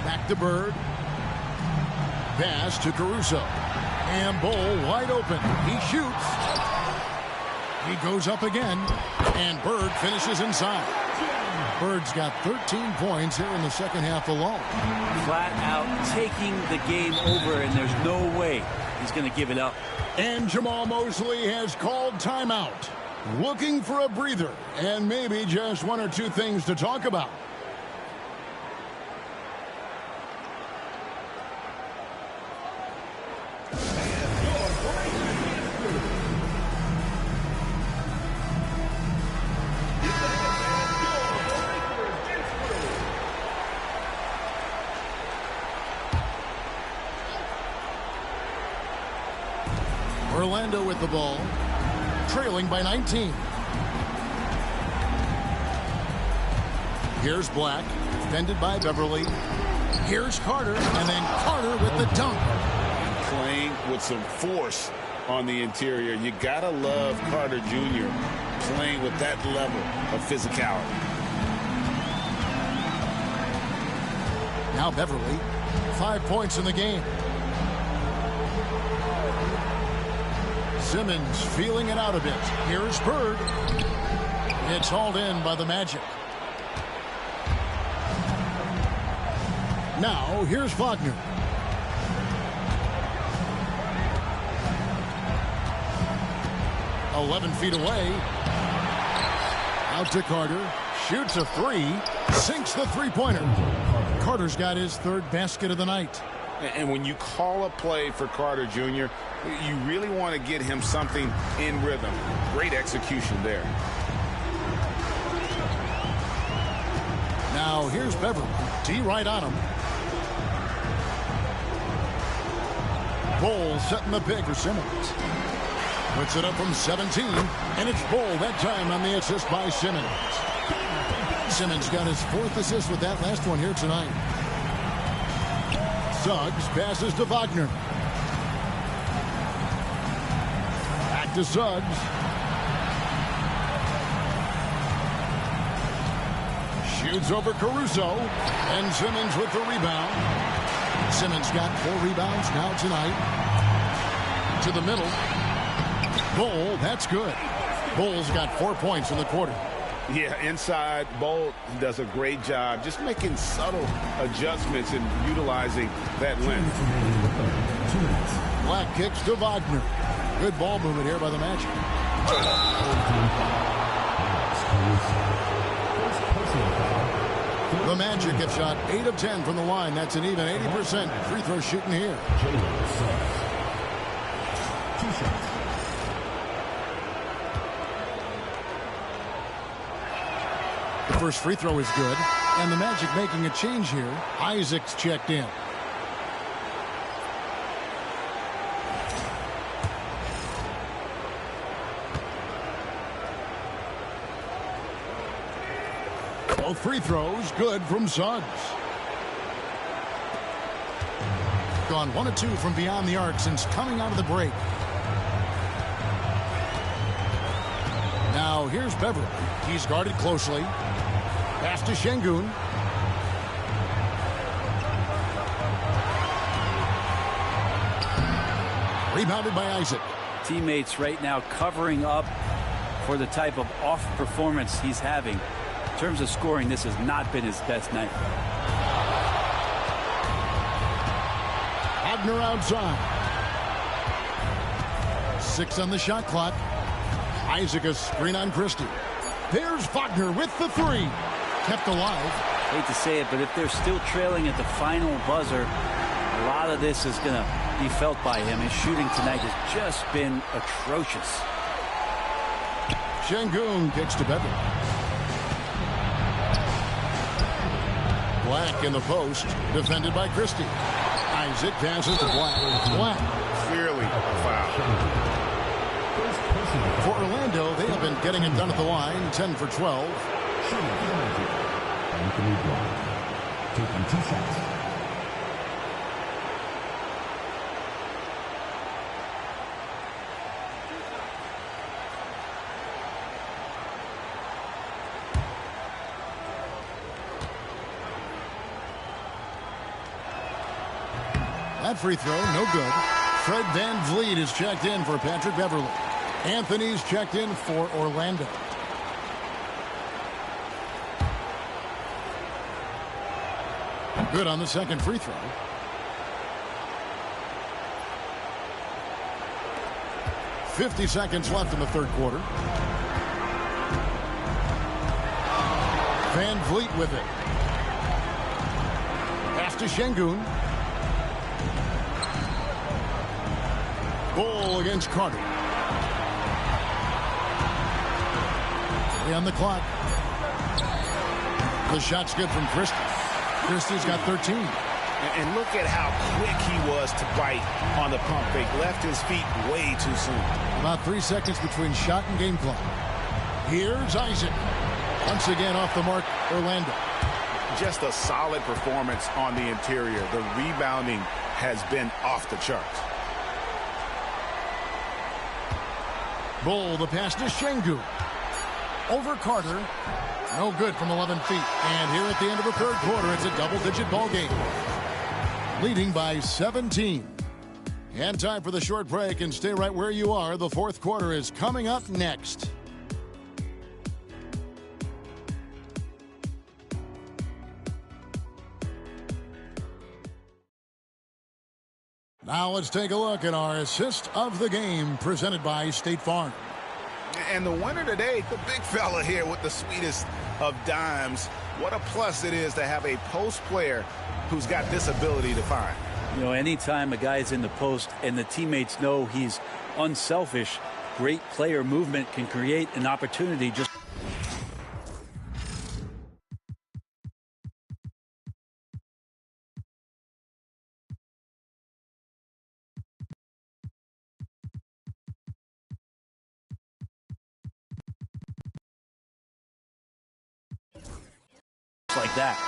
Back to Bird. Pass to Caruso. And Bull wide open. He shoots. He goes up again. And Bird finishes inside. Bird's got 13 points here in the second half alone. Flat out taking the game over, and there's no way he's going to give it up. And Jamal Mosley has called timeout. Looking for a breather and maybe just one or two things to talk about. Orlando with the ball, trailing by 19. Here's Black, defended by Beverly. Here's Carter, and then Carter with the dunk. Playing with some force on the interior. You gotta love Carter Jr. playing with that level of physicality. Now Beverly, 5 points in the game. Simmons feeling it out a bit. Here's Bird. It's hauled in by the Magic. Now here's Wagner. "11 feet away. Out to Carter. Shoots a three. Sinks the three-pointer. Carter's got his third basket of the night. And when you call a play for Carter Jr., you really want to get him something in rhythm. Great execution there. Now here's Beverly. D right on him. Bull setting the pick for Simmons. Puts it up from 17, and it's Bull that time on the assist by Simmons. Simmons got his 4th assist with that last one here tonight. Suggs passes to Wagner. Back to Suggs. Shoots over Caruso. And Simmons with the rebound. Simmons got 4 rebounds now tonight. To the middle. Bull, that's good. Bull's got 4 points in the quarter. Yeah, inside, Bull does a great job just making subtle adjustments and utilizing that length. Black kicks to Wagner. Good ball movement here by the Magic. The Magic have shot 8 of 10 from the line. That's an even 80% free throw shooting here. The first free throw is good, and the Magic making a change here. Isaac's checked in. Both free throws good from Suggs. Gone 1 of 2 from beyond the arc since coming out of the break. Now here's Beverly. He's guarded closely. Pass to Sengun. Rebounded by Isaac. Teammates right now covering up for the type of off performance he's having. In terms of scoring, this has not been his best night. Wagner outside. 6 on the shot clock. Isaac a screen on Christie. There's Wagner with the 3. Kept alive. Hate to say it, but if they're still trailing at the final buzzer, a lot of this is going to be felt by him. His shooting tonight has just been atrocious. Sengun kicks to Beverly. Black in the post, defended by Christie. Isaac passes to Black. Black. Clearly a foul. For Orlando, they have been getting it done at the line, 10 for 12. Anthony Bryant, taking 2 shots. That free throw, no good. Fred VanVleet is checked in for Patrick Beverly. Anthony's checked in for Orlando. Good on the second free throw. .50 seconds left in the third quarter. VanVleet with it. Pass to Sengun. Goal against Carter. On the clock. The shot's good from Christie. Christie's got 13. And look at how quick he was to bite on the pump fake. Left his feet way too soon. About 3 seconds between shot and game clock. Here's Isaac. Once again off the mark, Orlando. Just a solid performance on the interior. The rebounding has been off the charts. Bull, the pass to Sengun. Over Carter. No good from 11 feet. And here at the end of the third quarter, it's a double-digit ball game. Leading by 17. And time for the short break, and stay right where you are. The fourth quarter is coming up next. Now let's take a look at our assist of the game presented by State Farm. And the winner today, the big fella here with the sweetest of dimes. What a plus it is to have a post player who's got this ability to find. You know, anytime a guy's in the post and the teammates know he's unselfish, great player movement can create an opportunity just. Like that.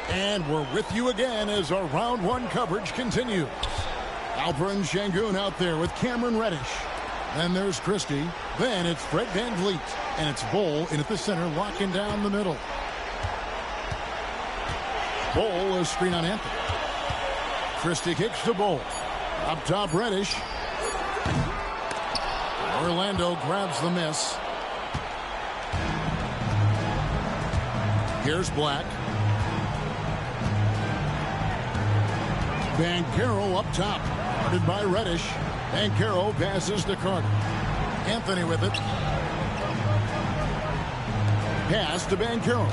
And we're with you again as our round one coverage continues. Alphren Sengun out there with Cameron Reddish. Then there's Christie. Then it's Fred VanVleet. And it's Bull in at the center, locking down the middle. Bull, a screen on Anthony. Christie kicks to Bull. Up top, Reddish. Orlando grabs the miss. Here's Black. Banchero up top. Guarded by Reddish. Banchero passes to Carter. Anthony with it. Pass to Banchero.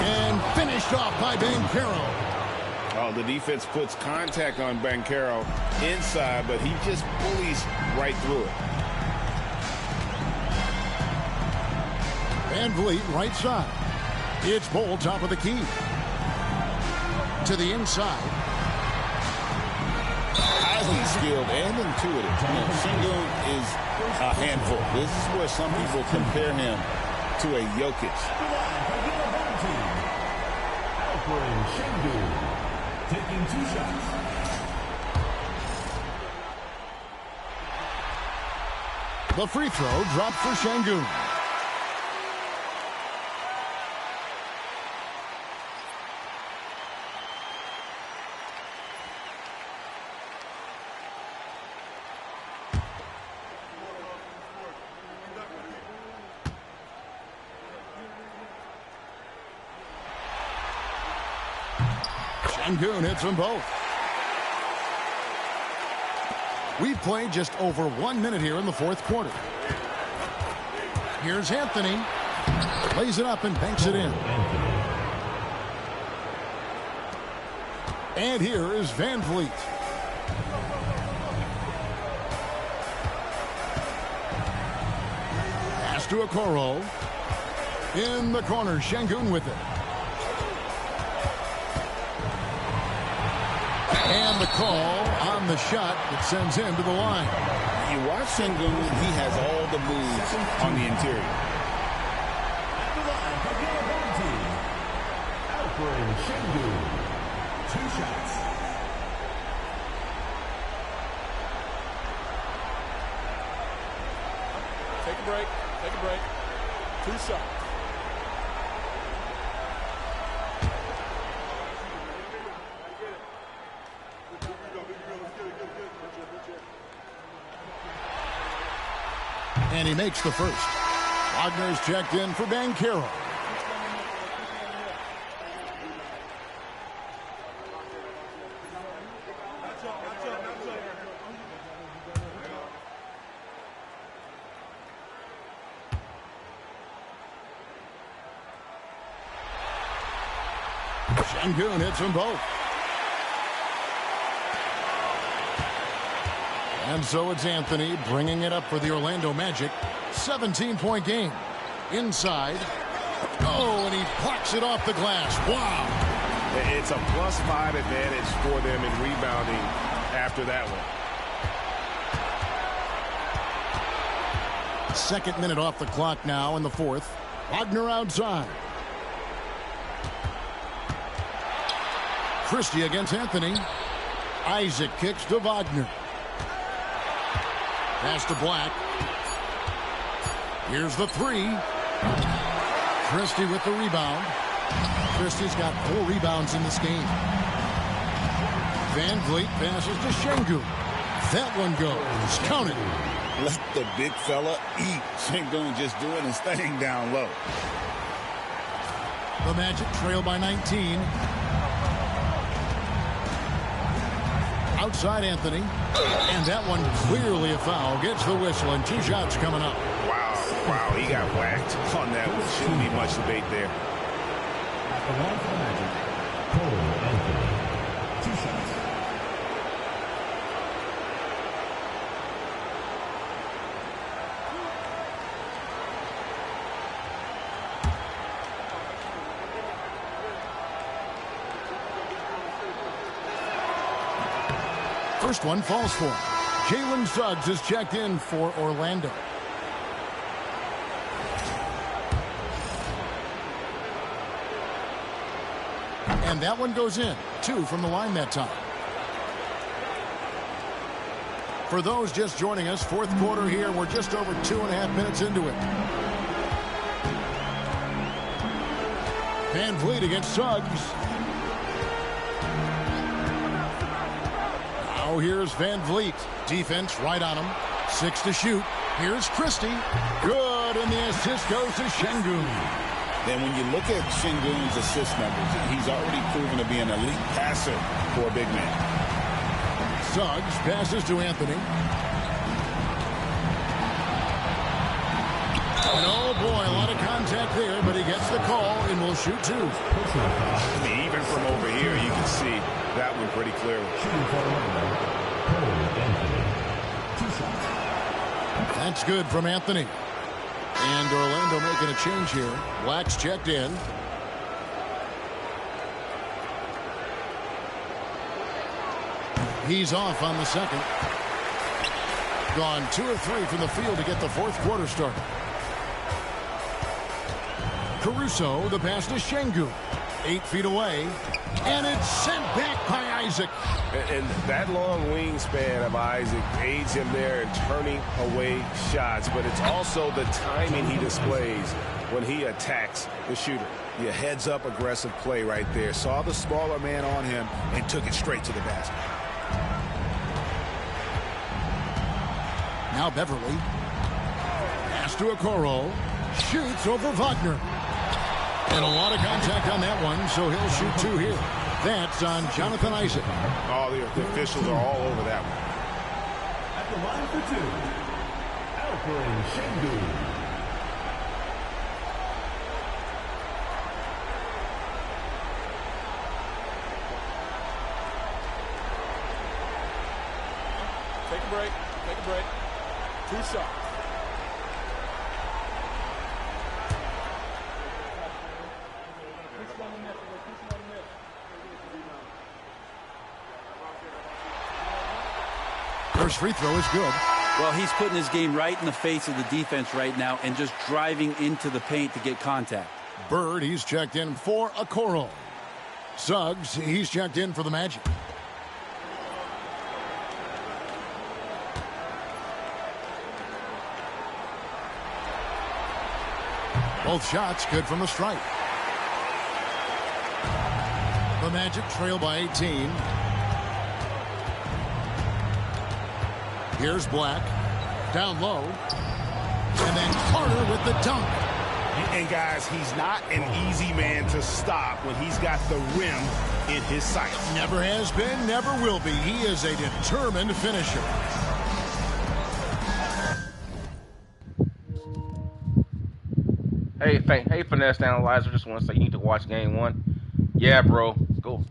And finished off by Banchero. Oh, the defense puts contact on Banchero inside, but he just bullies right through it. VanVleet right side. It's Bull top of the key. To the inside. Highly skilled and intuitive. Sengun is a handful. This is where some people compare him to a Jokic. Alphren Sengun, taking 2 shots. The free throw dropped for Sengun. Sengun hits them both. We've played just over 1 minute here in the fourth quarter. Here's Anthony. Lays it up and banks it in. And here is VanVleet. Pass to Okoro. In the corner, Sengun with it. And the call on the shot that sends him to the line. You watch Sengun, he has all the moves on the interior. At the line for game one team, Alphren Sengun. 2 shots. Take a break. Take a break. 2 shots. And he makes the first. Wagner's checked in for Banchero. Sengun hits them both. And so it's Anthony bringing it up for the Orlando Magic. 17-point game. Inside. Oh, and he plucks it off the glass. Wow. It's a +5 advantage for them in rebounding after that one. Second minute off the clock now in the fourth. Wagner outside. Christie against Anthony. Isaac kicks to Wagner. Pass to Black. Here's the three. Christie with the rebound. Christie's got 4 rebounds in this game. Van Vliet passes to Sengun. That one goes. Count it. Let the big fella eat. Sengun just doing his thing down low. The Magic trail by 19. Outside Anthony. And that one clearly a foul. Gets the whistle and 2 shots coming up. Wow, he got whacked on that one. Shouldn't be much debate there. At the line for the Magic, Paulo Banchero. 2 shots. First one falls for him. Jalen Suggs is checked in for Orlando. And that one goes in. 2 from the line that time. For those just joining us, fourth quarter here. We're just over 2.5 minutes into it. Van Vliet against Suggs. Now here's Van Vliet. Defense right on him. 6 to shoot. Here's Christie. Good, and the assist goes to Sengun. Then when you look at Sengun's assist numbers, he's already proven to be an elite passer for a big man. Suggs passes to Anthony. And oh boy, a lot of contact there, but he gets the call and will shoot 2. I mean, even from over here, you can see that one pretty clearly. Shooting for Orlando, Paulo Banchero. 2 shots. That's good from Anthony. And Orlando making a change here. Black's checked in. He's off on the second. Gone 2 of 3 from the field to get the fourth quarter started. Caruso, the pass to Sengun. 8 feet away. And it's sent back by Isaac. And that long wingspan of Isaac aids him there in turning away shots, but it's also the timing he displays when he attacks the shooter. The heads-up aggressive play right there. Saw the smaller man on him and took it straight to the basket. Now Beverly. Pass to Okoro. Shoots over Wagner. And a lot of contact on that one, so he'll shoot 2 here. That's on Jonathan Isaac. Oh, the officials are all over that one. At the line for 2, Alphren Sengun. Take a break. Take a break. 2 shots. First free throw is good. Well, he's putting his game right in the face of the defense right now and just driving into the paint to get contact. Bird, he's checked in for Okoro. Suggs, he's checked in for the Magic. Both shots good from the stripe. The Magic trail by 18. Here's Black. Down low. And then Carter with the dunk. And guys, he's not an easy man to stop when he's got the rim in his sights. Never has been, never will be. He is a determined finisher. Hey, Finesse Analyzer, just want to say you need to watch game 1. Yeah, bro, go.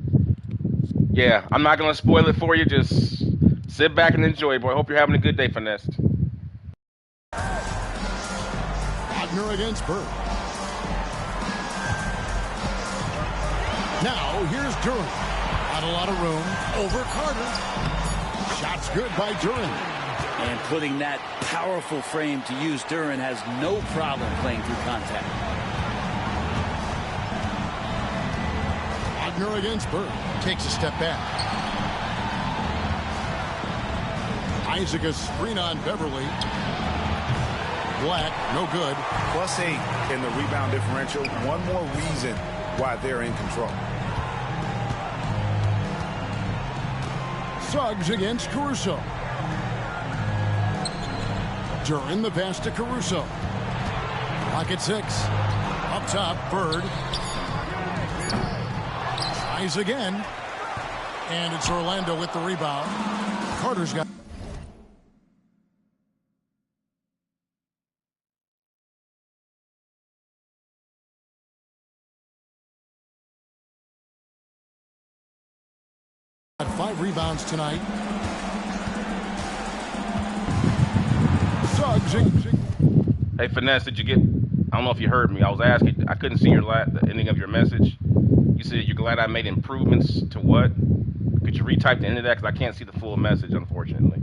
Yeah, I'm not going to spoil it for you. Just sit back and enjoy, boy. Hope you're having a good day, Finesse. Wagner against Bird. Now, here's Duran. Not a lot of room. Over Carter. Shots good by Duran. And putting that powerful frame to use, Duran has no problem playing through contact. Wagner against Bird. Takes a step back. Isaac a screen on Beverly. Black, no good. +8 in the rebound differential. One more reason why they're in control. Suggs against Caruso. Duran the pass to Caruso. Pocket 6. Up top, Bird. Tries again. And it's Orlando with the rebound. Carter's got... Got 5 rebounds tonight. Suggs. Hey, Finesse, did you get... I don't know if you heard me. I was asking. I couldn't see the ending of your message. You said you're glad I made improvements to what? Could you retype the end of that? Because I can't see the full message, unfortunately.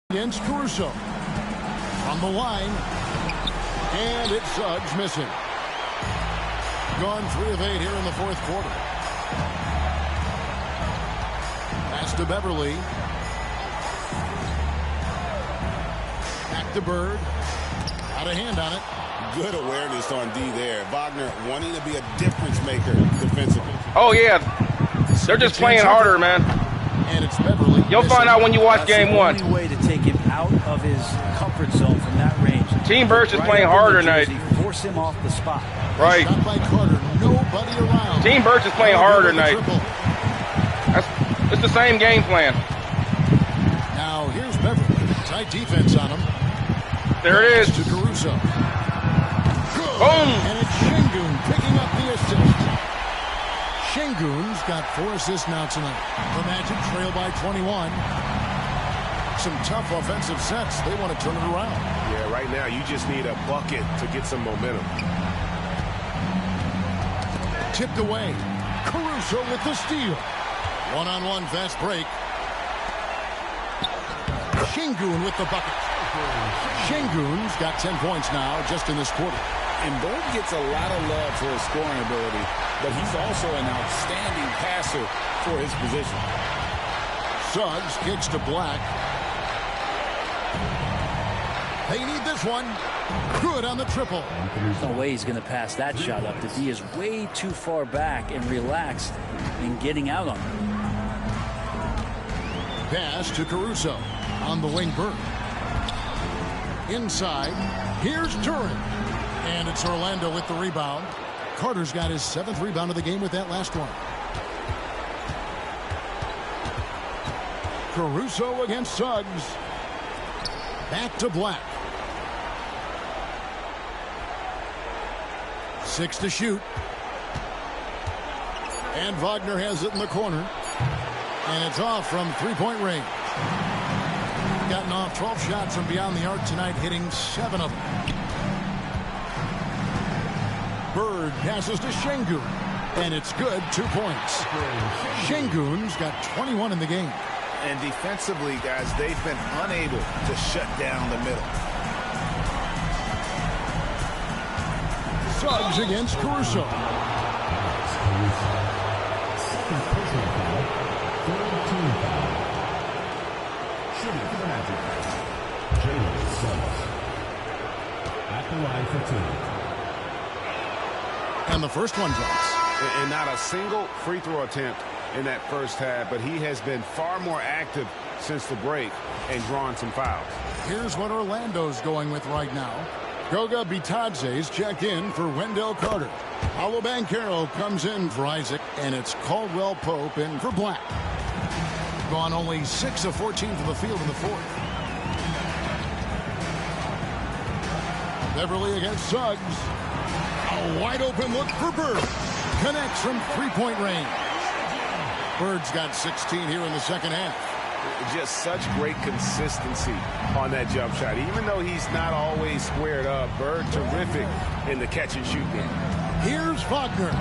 Against Caruso. On the line. And it's Suggs missing. Gone 3 of 8 here in the 4th quarter. Pass to Beverly. Back to Bird. Got a hand on it. Good awareness on D there. Wagner wanting to be a difference maker defensively. Oh, yeah. They're just playing harder, man. And it's Beverly. You'll find out when you watch game 1. The only way to take him out of his comfort zone from that range. Team Birch is playing harder tonight. Force him off the spot. Right. Shot by Carter. Nobody around. Team Birch is playing harder tonight. It's the same game plan. Now here's Beverly. Tight defense on him. There it is. To Caruso. Good. Boom. And it's Sengun picking up the assist. Sengun's got 4 assists now tonight. The Magic trail by 21. Some tough offensive sets. They want to turn it around. Yeah, right now you just need a bucket to get some momentum. Tipped away. Caruso with the steal. One-on-one fast break. Sengun with the bucket. Sengun's got 10 points now just in this quarter. And Bird gets a lot of love for his scoring ability, but he's also an outstanding passer for his position. Suggs kicks to Black. They need this one. Good on the triple. There's no way he's going to pass that shot up. The D is way too far back and relaxed in getting out on him. Pass to Caruso. On the wing, Bird. Inside. Here's Duran. And it's Orlando with the rebound. Carter's got his 7th rebound of the game with that last one. Caruso against Suggs. Back to Black. 6 to shoot. And Wagner has it in the corner. And it's off from 3-point range. Gotten off 12 shots from beyond the arc tonight, hitting 7 of them. Bird passes to Sengun. And it's good, 2 points. Sengun's got 21 in the game. And defensively, guys, they've been unable to shut down the middle. Suggs against Caruso. Second personal foul. Third team foul. Shooting for the Magic. Jalen Suggs. At the line for two. And the first one drops. And not a single free throw attempt in that first half, but he has been far more active since the break and drawn some fouls. Here's what Orlando's going with right now. Goga Bitadze's checked in for Wendell Carter. Paulo Banchero comes in for Isaac, and it's Caldwell Pope in for Black. Gone only 6 of 14 from the field in the fourth. Beverly against Suggs. A wide open look for Bird. Connects from three-point range. Bird's got 16 here in the second half. Just such great consistency on that jump shot. Even though he's not always squared up, Bird terrific in the catch-and-shoot game. Here's Wagner.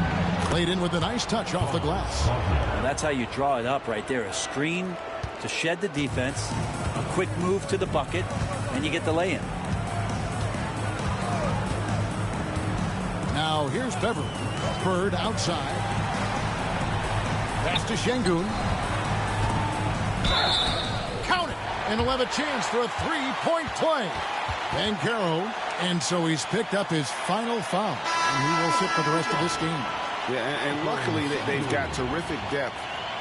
Played in with a nice touch off the glass. Well, that's how you draw it up right there. A screen to shed the defense, a quick move to the bucket, and you get the lay-in. Now here's Beverly. Bird outside. Pass to Sengun. Count it! And he'll have a chance for a three-point play. Banchero, and so he's picked up his final foul. And he will sit for the rest of this game. Yeah, and luckily they've got terrific depth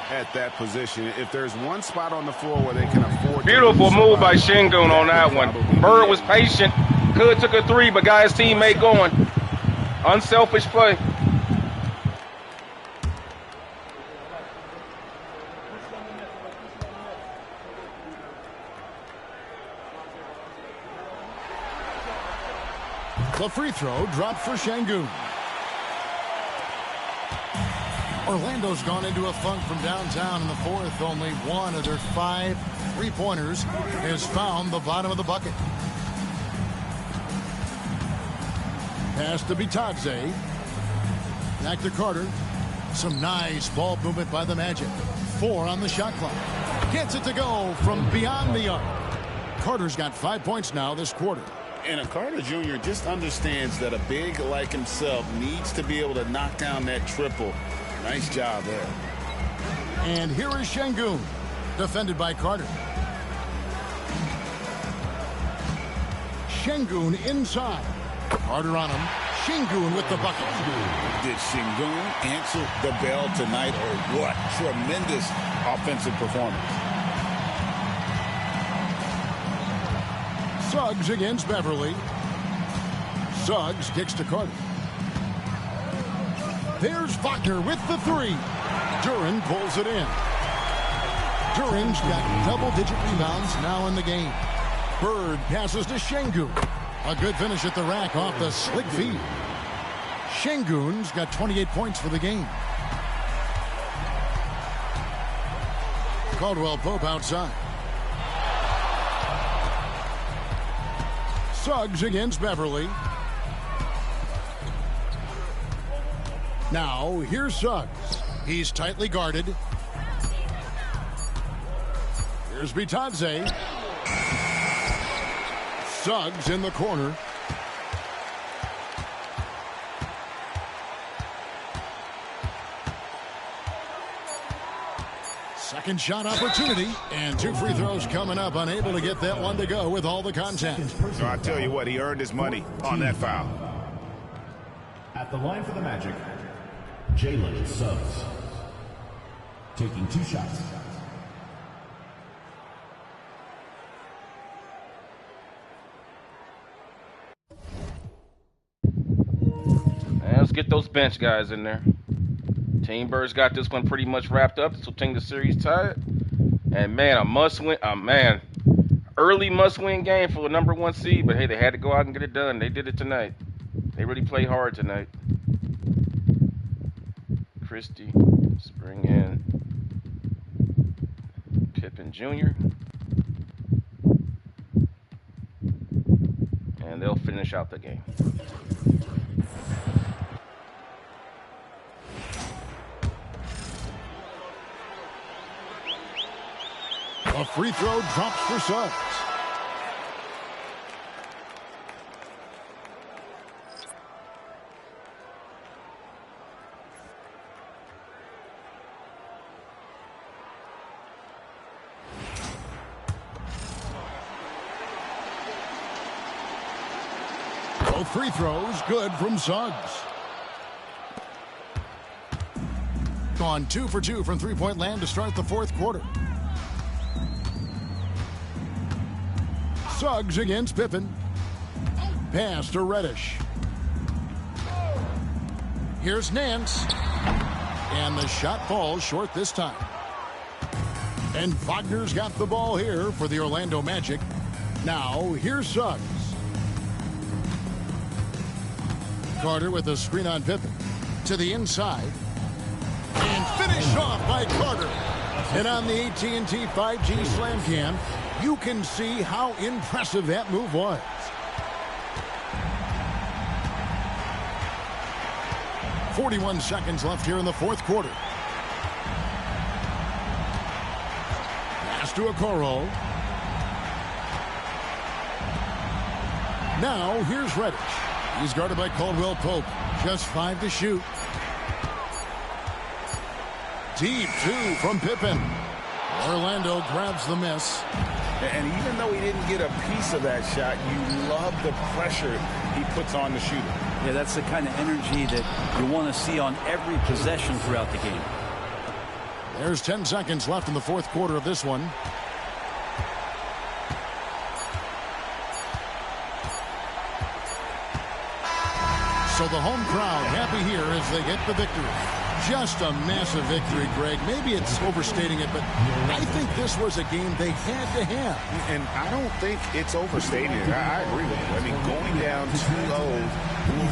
at that position. If there's one spot on the floor where they can afford beautiful move by Sengun on that one. Bird was patient. Could took a three, but got his teammate going. Unselfish play. The free throw dropped for Sengun. Orlando's gone into a funk from downtown in the fourth. Only one of their 5 three-pointers has found the bottom of the bucket. Pass to Bitadze. Back to Carter. Some nice ball movement by the Magic. 4 on the shot clock. Gets it to go from beyond the arc. Carter's got 5 points now this quarter. And Carter Jr. just understands that a big like himself needs to be able to knock down that triple. Nice job there. And here is Sengun, defended by Carter. Sengun inside. Carter on him. Sengun with the bucket. Did Sengun answer the bell tonight or what? Tremendous offensive performance. Suggs against Beverly. Suggs kicks to Carter. There's Wagner with the three. Duran pulls it in. Duran's got double-digit rebounds now in the game. Bird passes to Sengun. A good finish at the rack off the slick feed. Sengun's got 28 points for the game. Caldwell Pope outside. Suggs against Beverly. Now, here's Suggs. He's tightly guarded. Here's Bitadze. Suggs in the corner. Second shot opportunity, and 2 free throws coming up. Unable to get that one to go with all the contact. So I tell you what, he earned his money on that foul. At the line for the Magic, Jalen Suggs. Taking 2 shots. Let's get those bench guys in there. Team Bird's got this one pretty much wrapped up. This will take the series tied. And man, a must-win. Early must-win game for the #1 seed. But hey, they had to go out and get it done. They did it tonight. They really played hard tonight. Christie, let's bring in Pippen Jr. And they'll finish out the game. A free throw drops for Suggs. Both free throws good from Suggs. Gone 2 for 2 from three-point land to start the fourth quarter. Suggs against Pippen. Pass to Reddish. Here's Nance. And the shot falls short this time. And Wagner's got the ball here for the Orlando Magic. Now, here's Suggs. Carter with a screen on Pippen. To the inside. And finished off by Carter. And on the AT&T 5G Slam Cam, you can see how impressive that move was. .41 seconds left here in the fourth quarter. Pass to Okoro. Now here's Reddish. He's guarded by Caldwell Pope. Just 5 to shoot. Deep 2 from Pippen. Orlando grabs the miss. And even though he didn't get a piece of that shot, you love the pressure he puts on the shooter. Yeah, that's the kind of energy that you want to see on every possession throughout the game. There's 10 seconds left in the fourth quarter of this one. So the home crowd happy here as they get the victory. Just a massive victory, Greg. Maybe it's overstating it, but I think this was a game they had to have. And I don't think it's overstating it. I agree with you. I mean, going down 2-0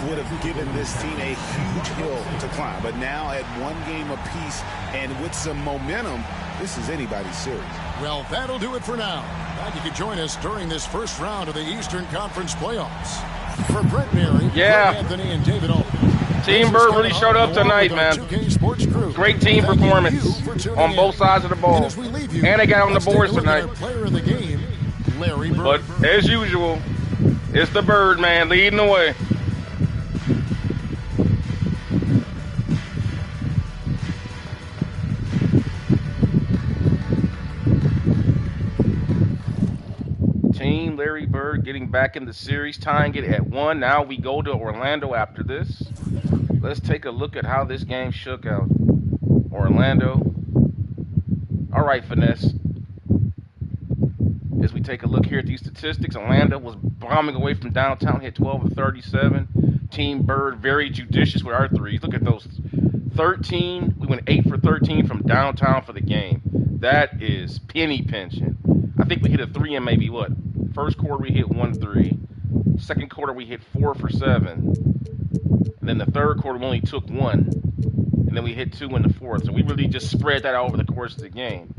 would have given this team a huge hill to climb. But now at one game apiece and with some momentum, this is anybody's series. Well, that'll do it for now. Glad you could join us during this first round of the Eastern Conference playoffs. For Brett Berry, yeah, Anthony, and David Alphren. Team Bird really showed up tonight, man. Great team performance on both sides of the ball. And they got on the boards tonight. But as usual, it's the Bird, man, leading the way. Team Larry Bird getting back in the series, tying it at 1. Now we go to Orlando after this. Let's take a look at how this game shook out. Orlando. All right, Finesse. As we take a look here at these statistics, Orlando was bombing away from downtown, hit 12 of 37. Team Bird very judicious with our threes. Look at those. 13. We went 8 for 13 from downtown for the game. That is penny pinching. I think we hit a 3 in maybe what? First quarter we hit 1 3. Second quarter we hit 4 for 7. And then the third quarter we only took 1. And then we hit 2 in the fourth. So we really just spread that out over the course of the game.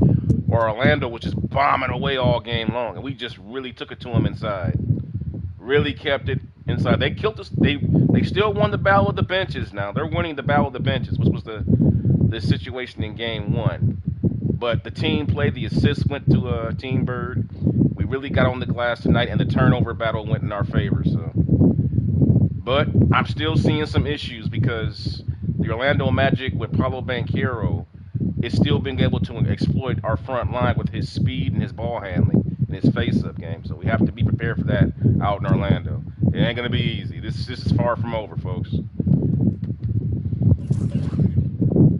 Or Orlando was just bombing away all game long. And we just really took it to them inside. Really kept it inside. They killed us. They still won the battle of the benches now. They're winning the battle of the benches, which was the situation in game 1. But the team play, the assists went to Team Bird. We really got on the glass tonight, and the turnover battle went in our favor. So, but I'm still seeing some issues because the Orlando Magic with Paulo Banchero is still being able to exploit our front line with his speed and his ball handling and his face-up game. So we have to be prepared for that out in Orlando. It ain't going to be easy. This is far from over, folks.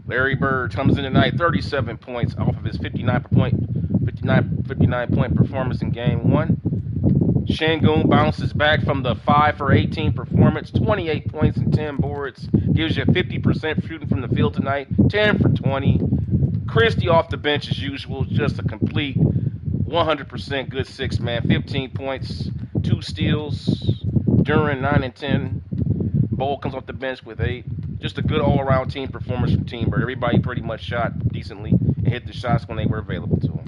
Larry Bird comes in tonight, 37 points off of his 59-point performance in game 1. Sengun bounces back from the 5 for 18 performance, 28 points and 10 boards. Gives you 50% shooting from the field tonight, 10 for 20. Christie off the bench as usual, just a complete 100% good 6-man, 15 points, 2 steals. Duran 9 and 10. Bowl comes off the bench with 8. Just a good all-around team performance from Team Bird. Everybody pretty much shot decently and hit the shots when they were available to them.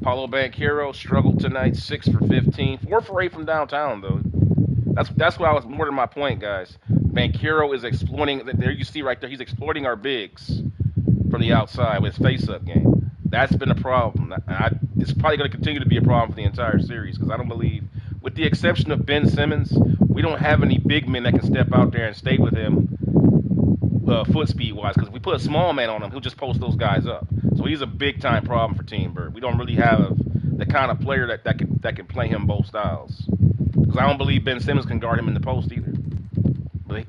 Paulo Banchero struggled tonight, 6 for 15. 4 for 8 from downtown, though. That's what I was more to my point, guys. Banchero is exploiting, there you see right there, he's exploiting our bigs from the outside with his face-up game. That's been a problem. It's probably going to continue to be a problem for the entire series because I don't believe, with the exception of Ben Simmons, we don't have any big men that can step out there and stay with him foot speed wise. Because if we put a small man on him, he'll just post those guys up. So he's a big time problem for Team Bird. We don't really have the kind of player that can play him both styles. Because I don't believe Ben Simmons can guard him in the post either.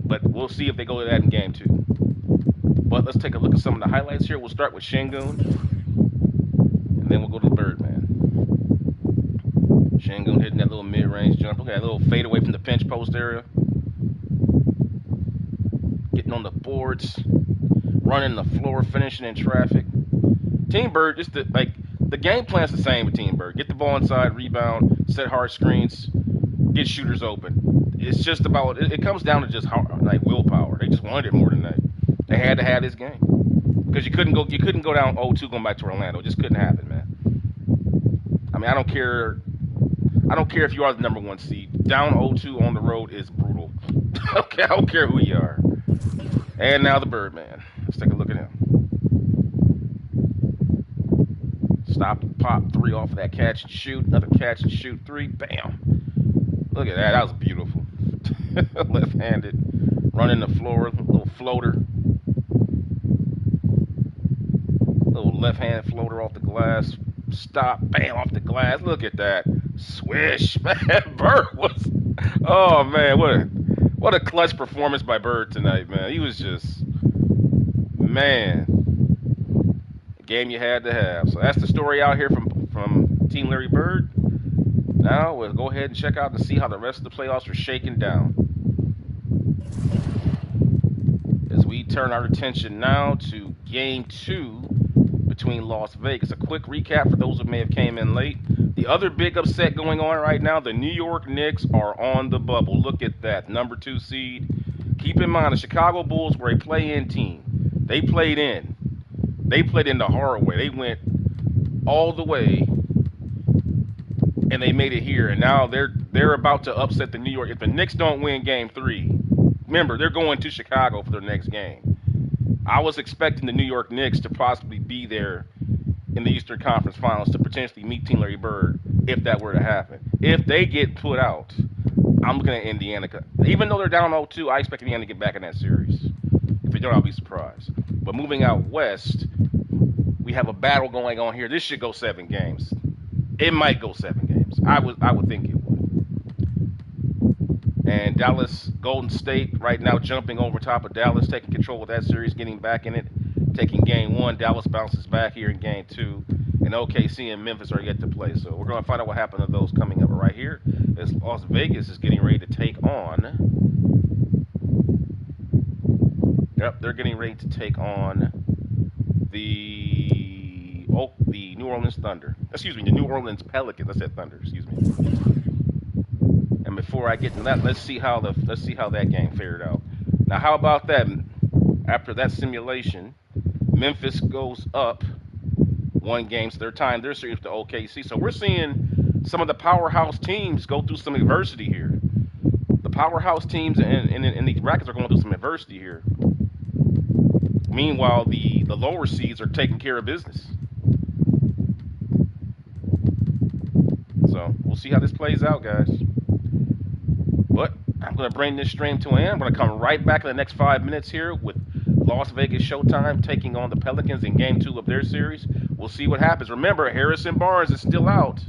But we'll see if they go to that in game 2. But let's take a look at some of the highlights here. We'll start with Sengun, and then we'll go to the Birdman. Sengun hitting that little mid-range jump. Look at that little fade away from the pinch post area. Getting on the boards, running the floor, finishing in traffic. Team Bird, the game plan's the same with Team Bird. Get the ball inside, rebound, set hard screens, get shooters open. It's just about, it comes down to just willpower. They just wanted it more than that. They had to have this game because you couldn't go down 0-2 going back to Orlando. It just couldn't happen, man. I mean, I don't care if you are the number 1 seed. Down 0-2 on the road is brutal. Okay, I don't care who you are. And now the Birdman. Let's take a look at him. Stop, pop 3 off of that catch and shoot. Another catch and shoot 3. Bam. Look at that. That was beautiful. Left-handed. Running the floor. Little floater. Little left-handed floater off the glass. Stop. Bam. Off the glass. Look at that. Swish. Man, Bird was... Oh, man. What a clutch performance by Bird tonight, man. He was just... Man. A game you had to have. So that's the story out here from Team Larry Bird. Now we'll go ahead and check out and see how the rest of the playoffs are shaking down. As we turn our attention now to Game 2 between Las Vegas. A quick recap for those who may have came in late. The other big upset going on right now, the New York Knicks are on the bubble. Look at that, number 2 seed. Keep in mind, the Chicago Bulls were a play-in team. They played in. They played in the hard way. They went all the way, and they made it here. And now they're about to upset the New York. If the Knicks don't win Game 3, remember, they're going to Chicago for their next game. I was expecting the New York Knicks to possibly be there in the Eastern Conference Finals to potentially meet Team Larry Bird if that were to happen. If they get put out, I'm looking at Indiana. Even though they're down 0-2, I expect Indiana to get back in that series. If they don't, I'll be surprised. But moving out west, we have a battle going on here. This should go 7 games. It might go 7 games. I would think it would. And Dallas, Golden State right now jumping over top of Dallas, taking control of that series, getting back in it, taking Game 1. Dallas bounces back here in Game 2. And OKC and Memphis are yet to play. So we're going to find out what happened to those coming up right here as Las Vegas is getting ready to take on. Yep, they're getting ready to take on the New Orleans Thunder. Excuse me, the New Orleans Pelicans. I said Thunder. Excuse me. And before I get to that, let's see how that game fared out. Now, how about that? After that simulation, Memphis goes up 1 game, so they're tying their series to OKC. So we're seeing some of the powerhouse teams go through some adversity here. The powerhouse teams in these brackets are going through some adversity here. Meanwhile, the lower seeds are taking care of business. So we'll see how this plays out, guys. But I'm going to bring this stream to an end. I'm going to come right back in the next 5 minutes here with Las Vegas Showtime taking on the Pelicans in Game 2 of their series. We'll see what happens. Remember, Harrison Barnes is still out.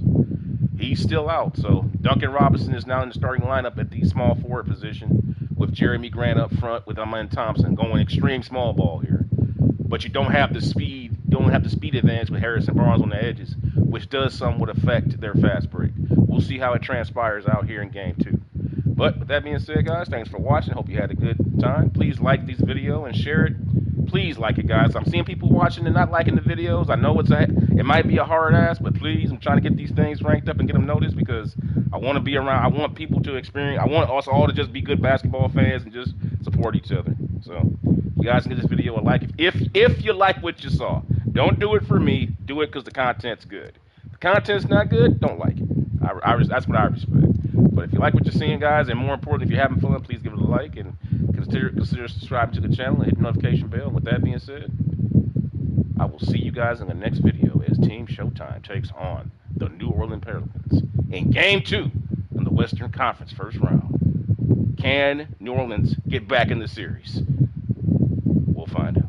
He's still out. So Duncan Robinson is now in the starting lineup at the small forward position with Jeremy Grant up front with Amen Thompson going extreme small ball here. But you don't have the speed. You don't have the speed advantage with Harrison Barnes on the edges, which does somewhat affect their fast break. We'll see how it transpires out here in Game 2. But with that being said, guys, thanks for watching. Hope you had a good time. Please like this video and share it. Please like it, guys. I'm seeing people watching and not liking the videos. I know it might be a hard ask, but please, I'm trying to get these things ranked up and get them noticed because I want to be around. I want people to experience. I want us all to just be good basketball fans and just support each other. So you guys can give this video a like if you like what you saw. Don't do it for me. Do it because the content's good. If the content's not good, don't like it. That's what I respect. But if you like what you're seeing, guys, and more important, if you're having fun, please give it a like and consider subscribing to the channel and hit the notification bell. With that being said, I will see you guys in the next video. team Showtime takes on the New Orleans Pelicans in Game 2 in the Western Conference first round. Can New Orleans get back in the series? We'll find out.